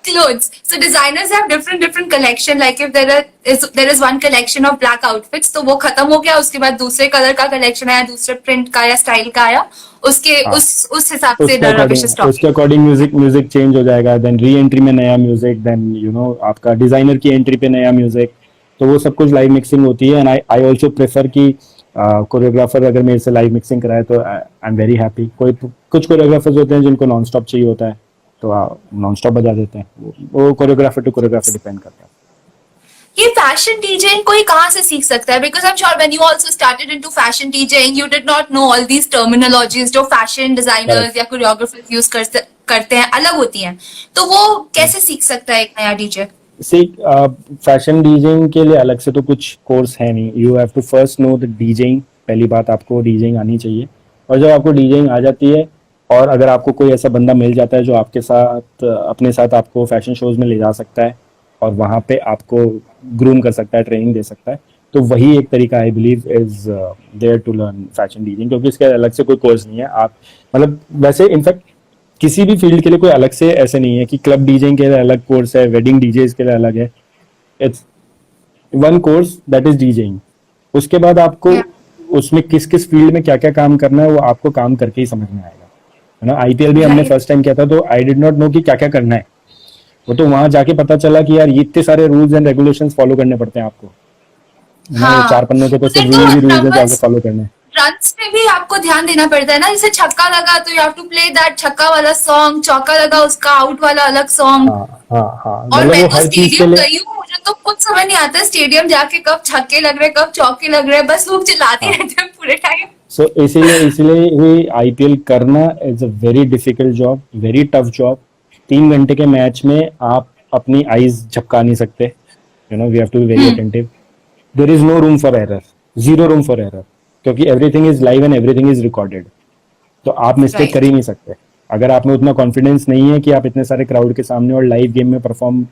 clothes. So designers have different collection. Like if there is one collection of black outfits, तो वो खत्म हो गया, उसके बाद दूसरे कलर का कलेक्शन आया, दूसरे प्रिंट का या स्टाइल का आया, उसके हाँ, उस हिसाब से रविश इज टॉकिंग. उसके अकॉर्डिंग म्यूजिक म्यूजिक चेंज हो जाएगा। देन री एंट्री में नया म्यूजिक, देन यू नो आपका डिजाइनर की एंट्री पे नया म्यूजिक। तो वो सब कुछ लाइव मिक्सिंग होती है। एंड आई आल्सो प्रेफर कि कोरियोग्राफर अगर मेरे से लाइव मिक्सिंग कराए तो आई एम वेरी हैप्पी। कोई कुछ कोरियोग्राफर्स होते हैं जिनको नॉन स्टॉप चाहिए होता है, तो नॉन स्टॉप बजा देते हैं। वो कोरियोग्राफर टू कोरियोग्राफर डिपेंड करता है। ये फैशन डीजेइंग कोई कहाँ से सीख सकता है? Because I am sure when you also started into fashion DJing, you did not know all these terminologies जो फैशन डिजाइनर्स Correct. या कोरियोग्राफर्स यूज करते हैं, अलग होती हैं। तो वो कैसे सीख सकता है एक नया डीजे? सी फैशन डीजेइंग के लिए अलग से तो कुछ कोर्स है नहीं। You have to first know the DJing. पहली बात आपको डीजेइंग आनी चाहिए, और जब आपको डीजेइंग आ जाती है और अगर आपको कोई ऐसा बंदा मिल जाता है जो आपके साथ अपने साथ आपको फैशन शोज में ले जा सकता है और वहाँ पे आपको ग्रूम कर सकता है, ट्रेनिंग दे सकता है, तो वही एक तरीका I believe is there to learn fashion DJing. क्योंकि इसके अलग से कोई कोर्स नहीं है। आप मतलब वैसे इनफैक्ट किसी भी फील्ड के लिए कोई अलग से ऐसे नहीं है कि क्लब डीजिंग के लिए अलग कोर्स है, वेडिंग डीजेस के लिए अलग है। It's one course that is डीजिंग। उसके बाद आपको उसमें किस किस फील्ड में क्या क्या काम करना है वो आपको काम करके ही समझ में आएगा, है ना। आईपीएल भी हमने फर्स्ट टाइम किया था तो आई डिड नॉट नो कि क्या क्या करना है। वो तो वहां जाके पता चला कि यार ये इतने सारे रूल्स एंड रेगुलेशंस फॉलो करने पड़ते हैं आपको। हाँ। 4 पन्नों के तो सिर्फ तो रूल ही रूल्स हैं जो आपको numbers- फॉलो करने हैं। रन्स में भी आपको ध्यान देना पड़ता है ना। जैसे छक्का लगा तो you have to play that छक्का वाला सॉन्ग, चौका लगा उसका आउट वाला अलग सॉन्ग। हाँ हाँ हाँ, और मतलब मैं वो तो हर चीज के स्टेडियम लिए। गई हूँ, मुझे तो कुछ समझ नहीं आता स्टेडियम जाके कब छक्के लग रहे, कब चौके लग रहे, बस लोग चिल्लाते हाँ। रहते हैं पूरे टाइम। सो इसीलिए ही आईपीएल करना is a very difficult job, very tough job. 3 घंटे के मैच में आप अपनी आईज झपका नहीं सकते, you know we have to be very attentive. There is no room for error, zero room for error, क्योंकि everything is live and everything is recorded. तो आप मिस्टेक Right. कर ही नहीं सकते। अगर आप में उतना कॉन्फिडेंस नहीं है कि आप इतने सारे क्राउड के सामने और लाइव गेम में परफॉर्म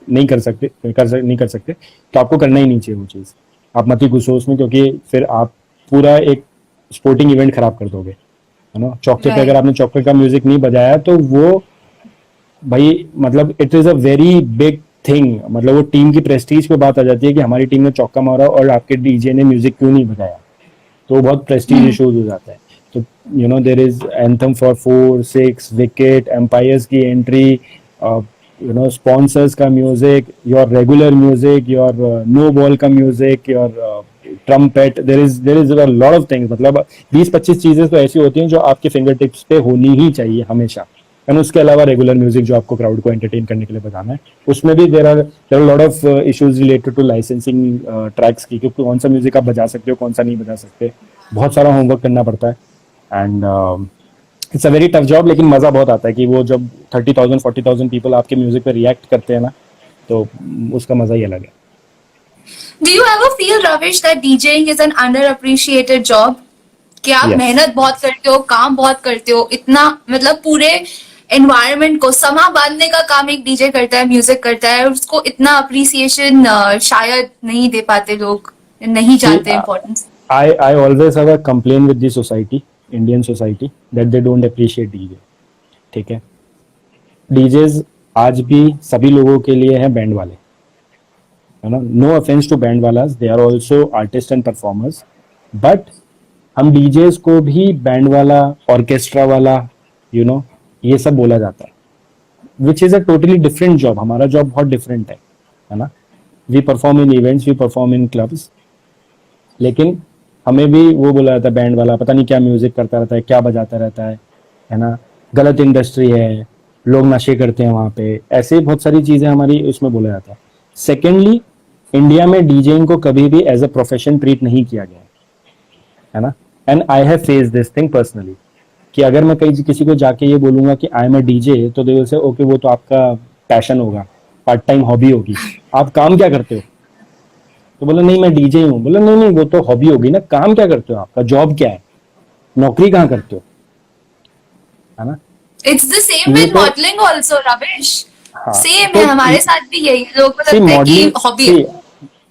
नहीं कर सकते तो आपको करना ही नहीं चाहिए वो चीज़। आप मत ही घुसो उसमें, क्योंकि फिर आप पूरा एक स्पोर्टिंग इवेंट खराब कर दोगे, है ना। चौके पे Right. अगर आपने चौके का म्यूजिक नहीं बजाया तो वो भाई मतलब it is a very big thing. मतलब वो टीम की प्रेस्टीज पे बात आ जाती है कि हमारी टीम ने चौका मारा और आपके डीजे ने म्यूजिक क्यों नहीं बजाया, तो वो बहुत प्रेस्टीज इश्यूज हो जाता है। तो you know there is anthem for 4, 6 wicket, umpires की एंट्री, यू नो स्पॉन्सर्स का music, your regular music, your no ball का music, your trumpet, there is a lot of things. मतलब 20-25 चीजें तो ऐसी होती हैं जो आपके फिंगर टिप्स पे होनी ही चाहिए हमेशा। एंड उसके अलावा रेगुलर म्यूजिक जो आपको क्राउड को एंटरटेन करने के लिए बजाना है, उसमें भी there are lot of issues related to licensing tracks की, क्योंकि कौन सा म्यूजिक आप बजा सकते हो, कौन सा नहीं बजा सकते। बहुत सारा होमवर्क करना पड़ता है and it's a very tough job. लेकिन मजा बहुत आता है कि वो जब 30,000-40,000 पीपल आपके म्यूजिक पे रिएक्ट करते हैं ना, तो उसका मजा ही अलग है। Do you ever feel, Ravish, that DJing is an underappreciated job? कि आप Yes. मेहनत बहुत करते हो, काम बहुत करते हो, इतना मतलब पूरे एनवायरनमेंट को समा बांधने का काम एक डीजे करता है, म्यूजिक करता है, और उसको इतना अप्रिसिएशन शायद नहीं दे पाते लोग, नहीं जानते importance. I always have a complaint with the society, Indian society, that they don't appreciate DJ. ठीक है, DJs आज भी सभी लोगों के लिए हैं बैंड वाले, है ना। नो ऑफेंस टू बैंड वालास, they are also artist and performers, but हम डीजेस को भी बैंड वाला, ऑर्केस्ट्रा वाला, यू नो ये सब बोला जाता है, which is a totally different job. हमारा जॉब बहुत डिफरेंट है ना। We perform in events, we perform in clubs, लेकिन हमें भी वो बोला जाता है बैंड वाला, पता नहीं क्या म्यूजिक करता रहता है, क्या बजाता रहता है ना, गलत इंडस्ट्री है, लोग नशे करते हैं वहां पे, ऐसे बहुत सारी चीजें हमारी उसमें बोला जाता है। सेकेंडली, इंडिया में डीजेइंग को कभी भी एज अ प्रोफेशन ट्रीट नहीं किया गया है ना, and I have face this thing personally, कि अगर मैं कहीं किसी को जाके ये बोलूंगा कि आई एम अ डीजे, तो दे विल से ओके वो तो आपका पैशन होगा, पार्ट टाइम हॉबी होगी, आप काम क्या करते हो? तो बोला नहीं मैं डीजे हूँ। बोला नहीं नहीं वो तो हॉबी होगी ना, काम क्या करते हो, आपका जॉब क्या है, नौकरी कहाँ करते हो, है ना। It's the same ये with तो modeling also, Ravish. हाँ सेम तो है, हमारे साथ भी यही, लोग को सी लगता है कि मॉडलिंग हॉबी सी है।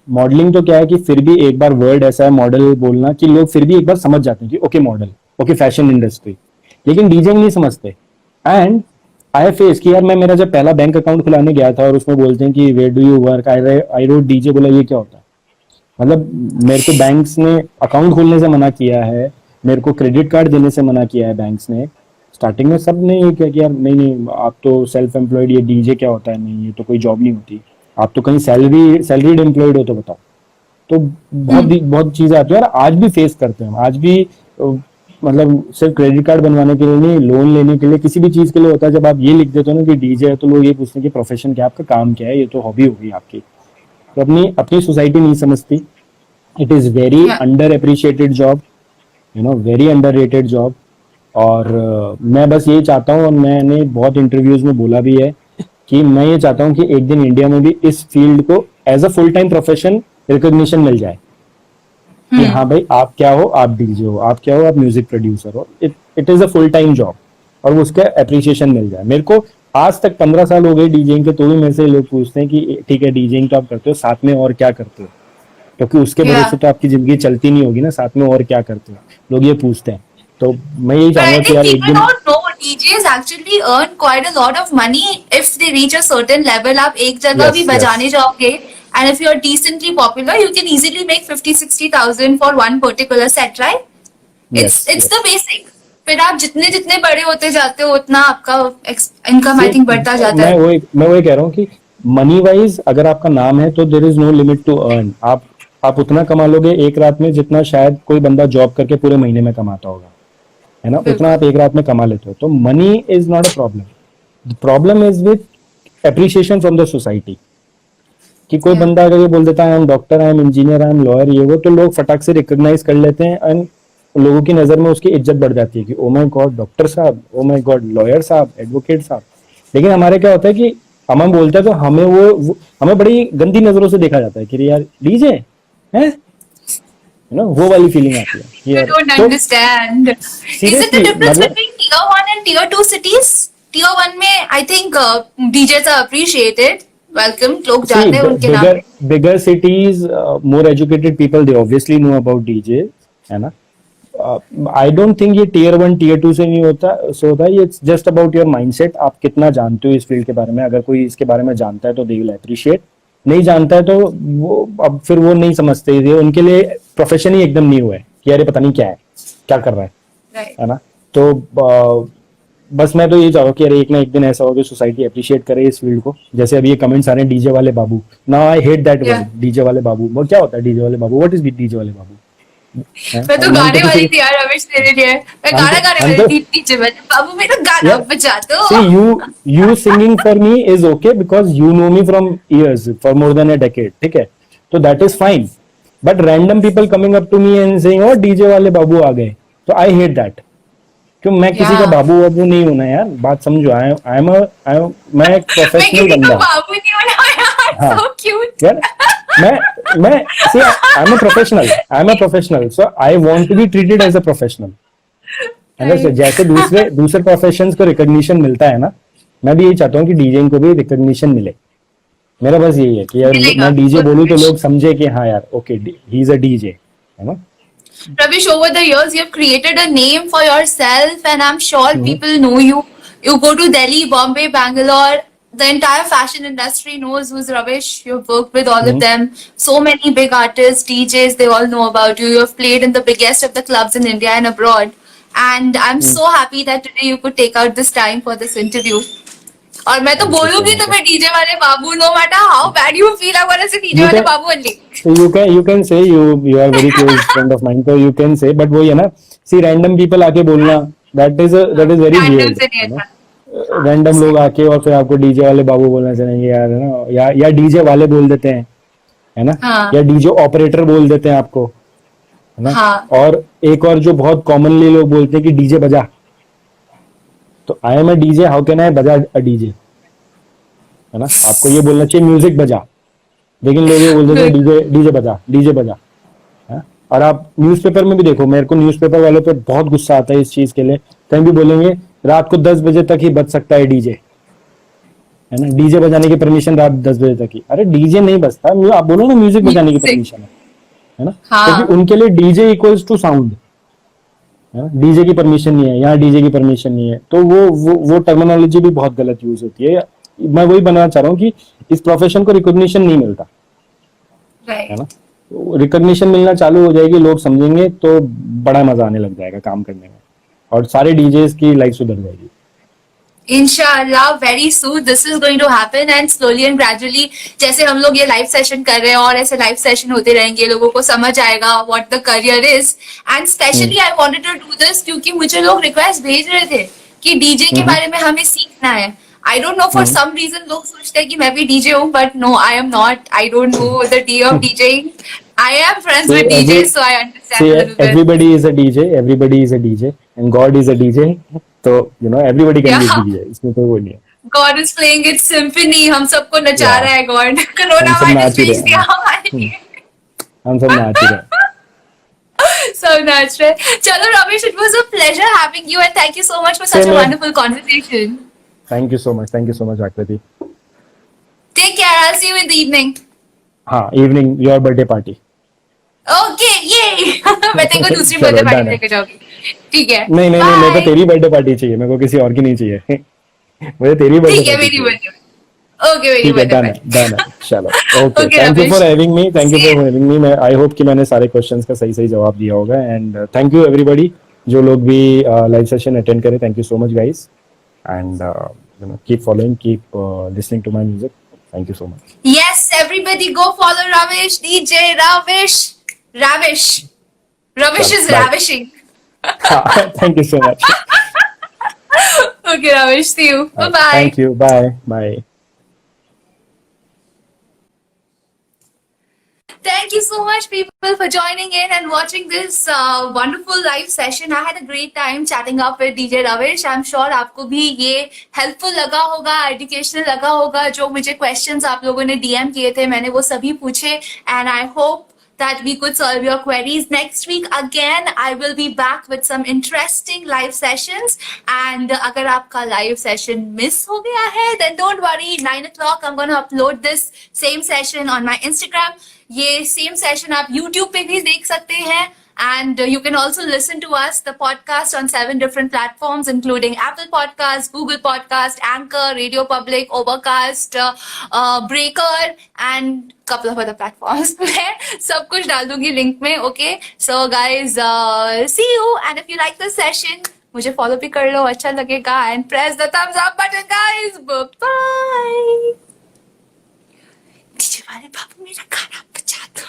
मॉडलिंग तो क्या है कि फिर भी एक बार वर्ड ऐसा है मॉडल बोलना कि लोग फिर भी एक बार समझ जाते हैं कि okay model, okay fashion industry, लेकिन डीजे नहीं समझते। एंड आई फेस कि यार मैं मेरा जब पहला बैंक अकाउंट खुलाने गया था और उसमें बोलते हैं कि where do you work, I wrote DJ, बोला ये क्या होता है? मतलब मेरे को बैंक्स ने अकाउंट खोलने से मना किया है, मेरे को क्रेडिट कार्ड देने से मना किया है बैंक्स ने। स्टार्टिंग में सब ने ये किया कि यार नहीं नहीं आप तो सेल्फ एम्प्लॉयड, ये डीजे क्या होता है, नहीं ये तो कोई जॉब नहीं होती, आप तो कहीं सैलरीड एम्प्लॉयड हो तो बताओ। तो बहुत चीजें आती है यार, आज भी फेस करते हैं हम, आज भी मतलब सिर्फ क्रेडिट कार्ड बनवाने के लिए नहीं, लोन लेने के लिए, किसी भी चीज के लिए होता है। जब आप ये लिख देते हो ना कि डीजे है, तो लोग ये पूछते हैं कि प्रोफेशन क्या है आपका, काम क्या है, ये तो हॉबी होगी आपकी। तो अपनी अपनी सोसाइटी नहीं समझती। It is very Yeah. Under appreciated job, very under rated job. और मैं बस यही चाहता हूँ, और मैंने बहुत इंटरव्यूज में बोला भी है कि मैं ये चाहता हूँ कि एक दिन इंडिया में भी इस फील्ड को as a full time profession recognition मिल जाए कि हाँ भाई आप क्या हो, आप डीजे हो, आप क्या हो, आप म्यूजिक प्रोड्यूसर हो। It is a full time job, और उसका अप्रिसिएशन मिल जाए। मेरे को आज तक 15 साल हो गए डीजेइंग के, तो भी मेरे से लोग पूछते हैं कि ठीक है डीजेइंग तो आप करते हो, साथ में और क्या करते हो, क्योंकि उसके Yeah. भरोसे तो आपकी जिंदगी चलती नहीं होगी ना, साथ में और क्या करते हो, लोग ये पूछते हैं। तो मैं यही But I चाहूंगा कि think यार एक people दिन don't know DJs actually earn quite a lot of money if they reach a certain level. आप एक जगह भी यस यस बजाने जाओगे, and if you're decently popular, you can easily make 50-60,000 for one particular set, right? Yes It's yes the basic. फिर आप जितने जितने बड़े होते जाते हो, उतना आपका इनकम आई See, थिंक बढ़ता जाता है। मैं वही कह रहा हूँ कि मनी वाइज अगर आपका नाम है तो there is no limit to earn. आप उतना कमा लोगे एक रात में जितना शायद कोई बंदा जॉब करके पूरे महीने में कमाता होगा, है ना, उतना बिल्कुल। आप एक रात में कमा लेते हो। तो money is not a problem, the problem is with appreciation from the society. कि कोई Yeah. बंदा अगर ये बोल देता है I am doctor, I am engineer, I am lawyer, ये वो, तो लोग फटाक से रिकॉग्नाइज कर लेते हैं, एंड लोगों की नजर में उसकी इज्जत बढ़ जाती है कि ओ माय गॉड डॉक्टर साहब, ओ माय गॉड लॉयर साहब, एडवोकेट साहब। लेकिन हमारे क्या होता है कि हम बोलते हैं तो हमें हमें बड़ी गंदी नजरों से देखा जाता है कि यार डीजे है ना, वो वाली फीलिंग आती है कि You यार। don't तो understand. Is it the seriously difference मतलब between tier 1 and tier 2 cities? Tier 1 में I think DJs are appreciated, welcome, लोग see जाते हैं उनके नाम bigger पे। bigger cities, more educated people, they obviously know about DJ, है ना। आई डोंट थिंक ये टीयर 1 टीयर 2 से नहीं होता, से होता है। It's just about your mindset, आप कितना जानते हो इस फील्ड के बारे में। अगर कोई इसके बारे में जानता है तो दे विल अप्रिशिएट, नहीं जानता है तो वो अब फिर वो नहीं समझते, ये उनके लिए प्रोफेशन ही एकदम न्यू है कि यार ये पता नहीं क्या है, क्या कर रहा Right. है ना। तो बस मैं तो ये चाहूँ कि यार एक ना एक दिन ऐसा हो कि सोसाइटी अप्रिशिएट करे इस फील्ड को। जैसे अभी ये कमेंट्स आ रहे हैं डीजे वाले बाबू, now I hate that Yeah. Word, DJ वाले बाबू। वो क्या होता है डीजे वाले बाबू, व्हाट इज डीजे वाले बाबू? मैं तो गाने वाली थी यार रमेश तेरे लिए, मैं गाना गाने वाली थी नीचे में, बाबू मेरा गाना Yeah. बजा दो। See, you singing for me is okay because you know me from years, for more than a decade, ठीक है, तो that is fine. But random people coming up to me and saying, "Oh, DJ वाले बाबू आ गए," तो I hate that. क्यों मैं किसी का Yeah. बाबू वाबू नहीं हूं ना यार, बात समझो। मैं एक मैं प्रोफेशनल किसी बंदा को बाबू नहीं बना यार, हाँ so cute. यार। मैं see, I'm a professional, so I want to be treated as a professional. Right. जैसे दूसरे प्रोफेशंस को रिकॉग्निशन मिलता है ना, मैं भी यही चाहता हूँ कि डीजेइंग को भी रिकॉग्निशन मिले। मेरा बस यही है कि यार मिलेगा, मैं डीजे बोलूँ तो रमेश। लोग समझे कि हाँ यार okay he is a DJ, है ना। Ravish, over the years, you've created a name for yourself, and I'm sure Mhm. people know you. You go to Delhi, Bombay, Bangalore, the entire fashion industry knows who's Ravish. You've worked with all of Mhm. them. So many big artists, DJs, they all know about you. You've played in the biggest of the clubs in India and abroad. And I'm so happy that today you could take out this time for this interview. और मैं तो Thank you so बोलूंगी much. तुम्हें DJ वाले बाबू, no matter how bad you feel, I want to say DJ You वाले can बाबू only. you can say you are very close friend of mine, so you can say, but वही है ना, see random people आके बोलना, that is very random weird, से नहीं है ना. था. रैंडम लोग आके और फिर आपको डीजे वाले बाबू बोलना चलेंगे यार, है ना, या डीजे वाले बोल देते हैं, है ना, हाँ. या डीजे ऑपरेटर बोल देते हैं आपको, है ना. हाँ. और एक और जो बहुत कॉमनली लोग बोलते हैं कि डीजे बजा, तो आई am a DJ, how can I बजा अ डीजे, है ना. आपको ये बोलना चाहिए म्यूजिक बजा, लेकिन लोग ये बोल देते हैं डीजे डीजे बजा, है. और आप न्यूज़पेपर में भी देखो, मेरे को न्यूज़पेपर वाले पे बहुत गुस्सा आता है इस चीज के लिए, कहीं भी बोलेंगे रात को 10 बजे तक ही बज सकता है डीजे, है ना, डीजे बजाने की परमिशन रात 10 बजे तक ही. अरे डीजे नहीं बजता, आप बोलो ना म्यूजिक बजाने की Music. परमिशन है ना. हाँ. क्योंकि उनके लिए डीजे इक्वल्स टू साउंड, है ना. डीजे की परमिशन नहीं है, यहाँ डीजे की परमिशन नहीं है, तो वो टर्मिनोलॉजी भी बहुत गलत यूज होती है. मैं वही बनाना चाह रहा हूँ कि इस प्रोफेशन को रिकॉग्निशन नहीं मिलता, है राइट. ना. रिकॉग्निशन मिलना चालू हो जाएगी, लोग समझेंगे, तो बड़ा मजा आने लग जाएगा काम करने में, और सारे डीजेस की लाइफ सुधर जाएगी. Inshallah, very soon this is going to happen and slowly and gradually, जैसे हम लोग ये लाइव सेशन कर रहे हैं और ऐसे लाइव सेशन होते रहेंगे, लोगों को समझ आएगा what the career is. And specially I wanted to do this क्योंकि मुझे लोग रिक्वेस्ट भेज रहे थे कि डीजे के बारे में हमें सीखना है. I don't know, for some reason लोग सोचते हैं कि मैं भी डीजे हूँ, but no, I am not. I don't know the D of DJing. I am friends See, with DJs, so I understand see, a little bit. everybody is a DJ, and God is a DJ. तो you know everybody can be Yeah. DJ. इसमें कोई वो नहीं है. God is playing its symphony. हम सबको नचा Yeah. रहा है God. कोरोना हम सब वायरस नाच ही भेज रहे दिया हैं. हमारे लिए. हम सब नाच ही रहे हैं. So नाच रहे. चलो Ramesh, it was a pleasure having you and thank you so much for such Same a here. wonderful conversation. Thank you so much, Akriti. Take care. I'll see you in the evening. हाँ, evening your birthday party. Okay, yay! मैं तेरे को दूसरी चलो, birthday party done है. लेके जाऊंगी. ठीक है. नहीं, मेरे को Bye. तेरी बर्थडे पार्टी चाहिए, मेरे को किसी और की नहीं चाहिए. मुझे तेरी बर्थडे ठीक है, पार्टी मेरी चाहिए. बर्थडे. ओके, मेरी ठीक है, बर्थडे डन है, पार्टी. चलो. Okay, Okay, thank you for Ramesh. Having me, See you. मैं आई होप कि मैंने सारे क्वेश्चंस का सही जवाब दिया होगा. एंड थैंक यू एवरीबडी जो लोग भी लाइव सेशन अटेंड करें. Thank you so much guys, and you know keep following, keep listening to my music. Thank you so much. Yes, everybody go follow Ramesh, DJ Ravish. Ravish. Ravish चलो, is bye. ravishing. Thank you so much. Okay, Ramesh. See you. Bye-bye. Thank you, bye. Thank you so much, people, for joining in and watching this wonderful live session. I had a great time chatting up with DJ Ravish. I'm sure आपको भी ये helpful लगा होगा, educational लगा होगा. जो मुझे questions आप लोगों ने DM किए थे, मैंने वो सभी पूछे. And I hope that we could solve your queries. Next week again, I will be back with some interesting live sessions. And अगर आपका live session miss हो गया है, then don't worry. 9 o'clock, I'm going to upload this same session on my Instagram. ये same session आप YouTube पे भी देख सकते हैं. And you can also listen to us, the podcast, on 7 different platforms, including Apple Podcast, Google Podcast, Anchor, Radio Public, Overcast, Breaker, and couple of other platforms. मैं सब कुछ डाल दूंगी लिंक में. Okay, so guys, see you. And if you like this session, मुझे follow भी कर लो, अच्छा लगेगा. And press the thumbs up button, guys. Bye. DJ वाले बाबू मेरा खाना बचा दो.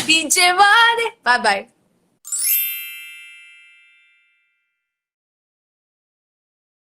डीजे वाले. Bye bye.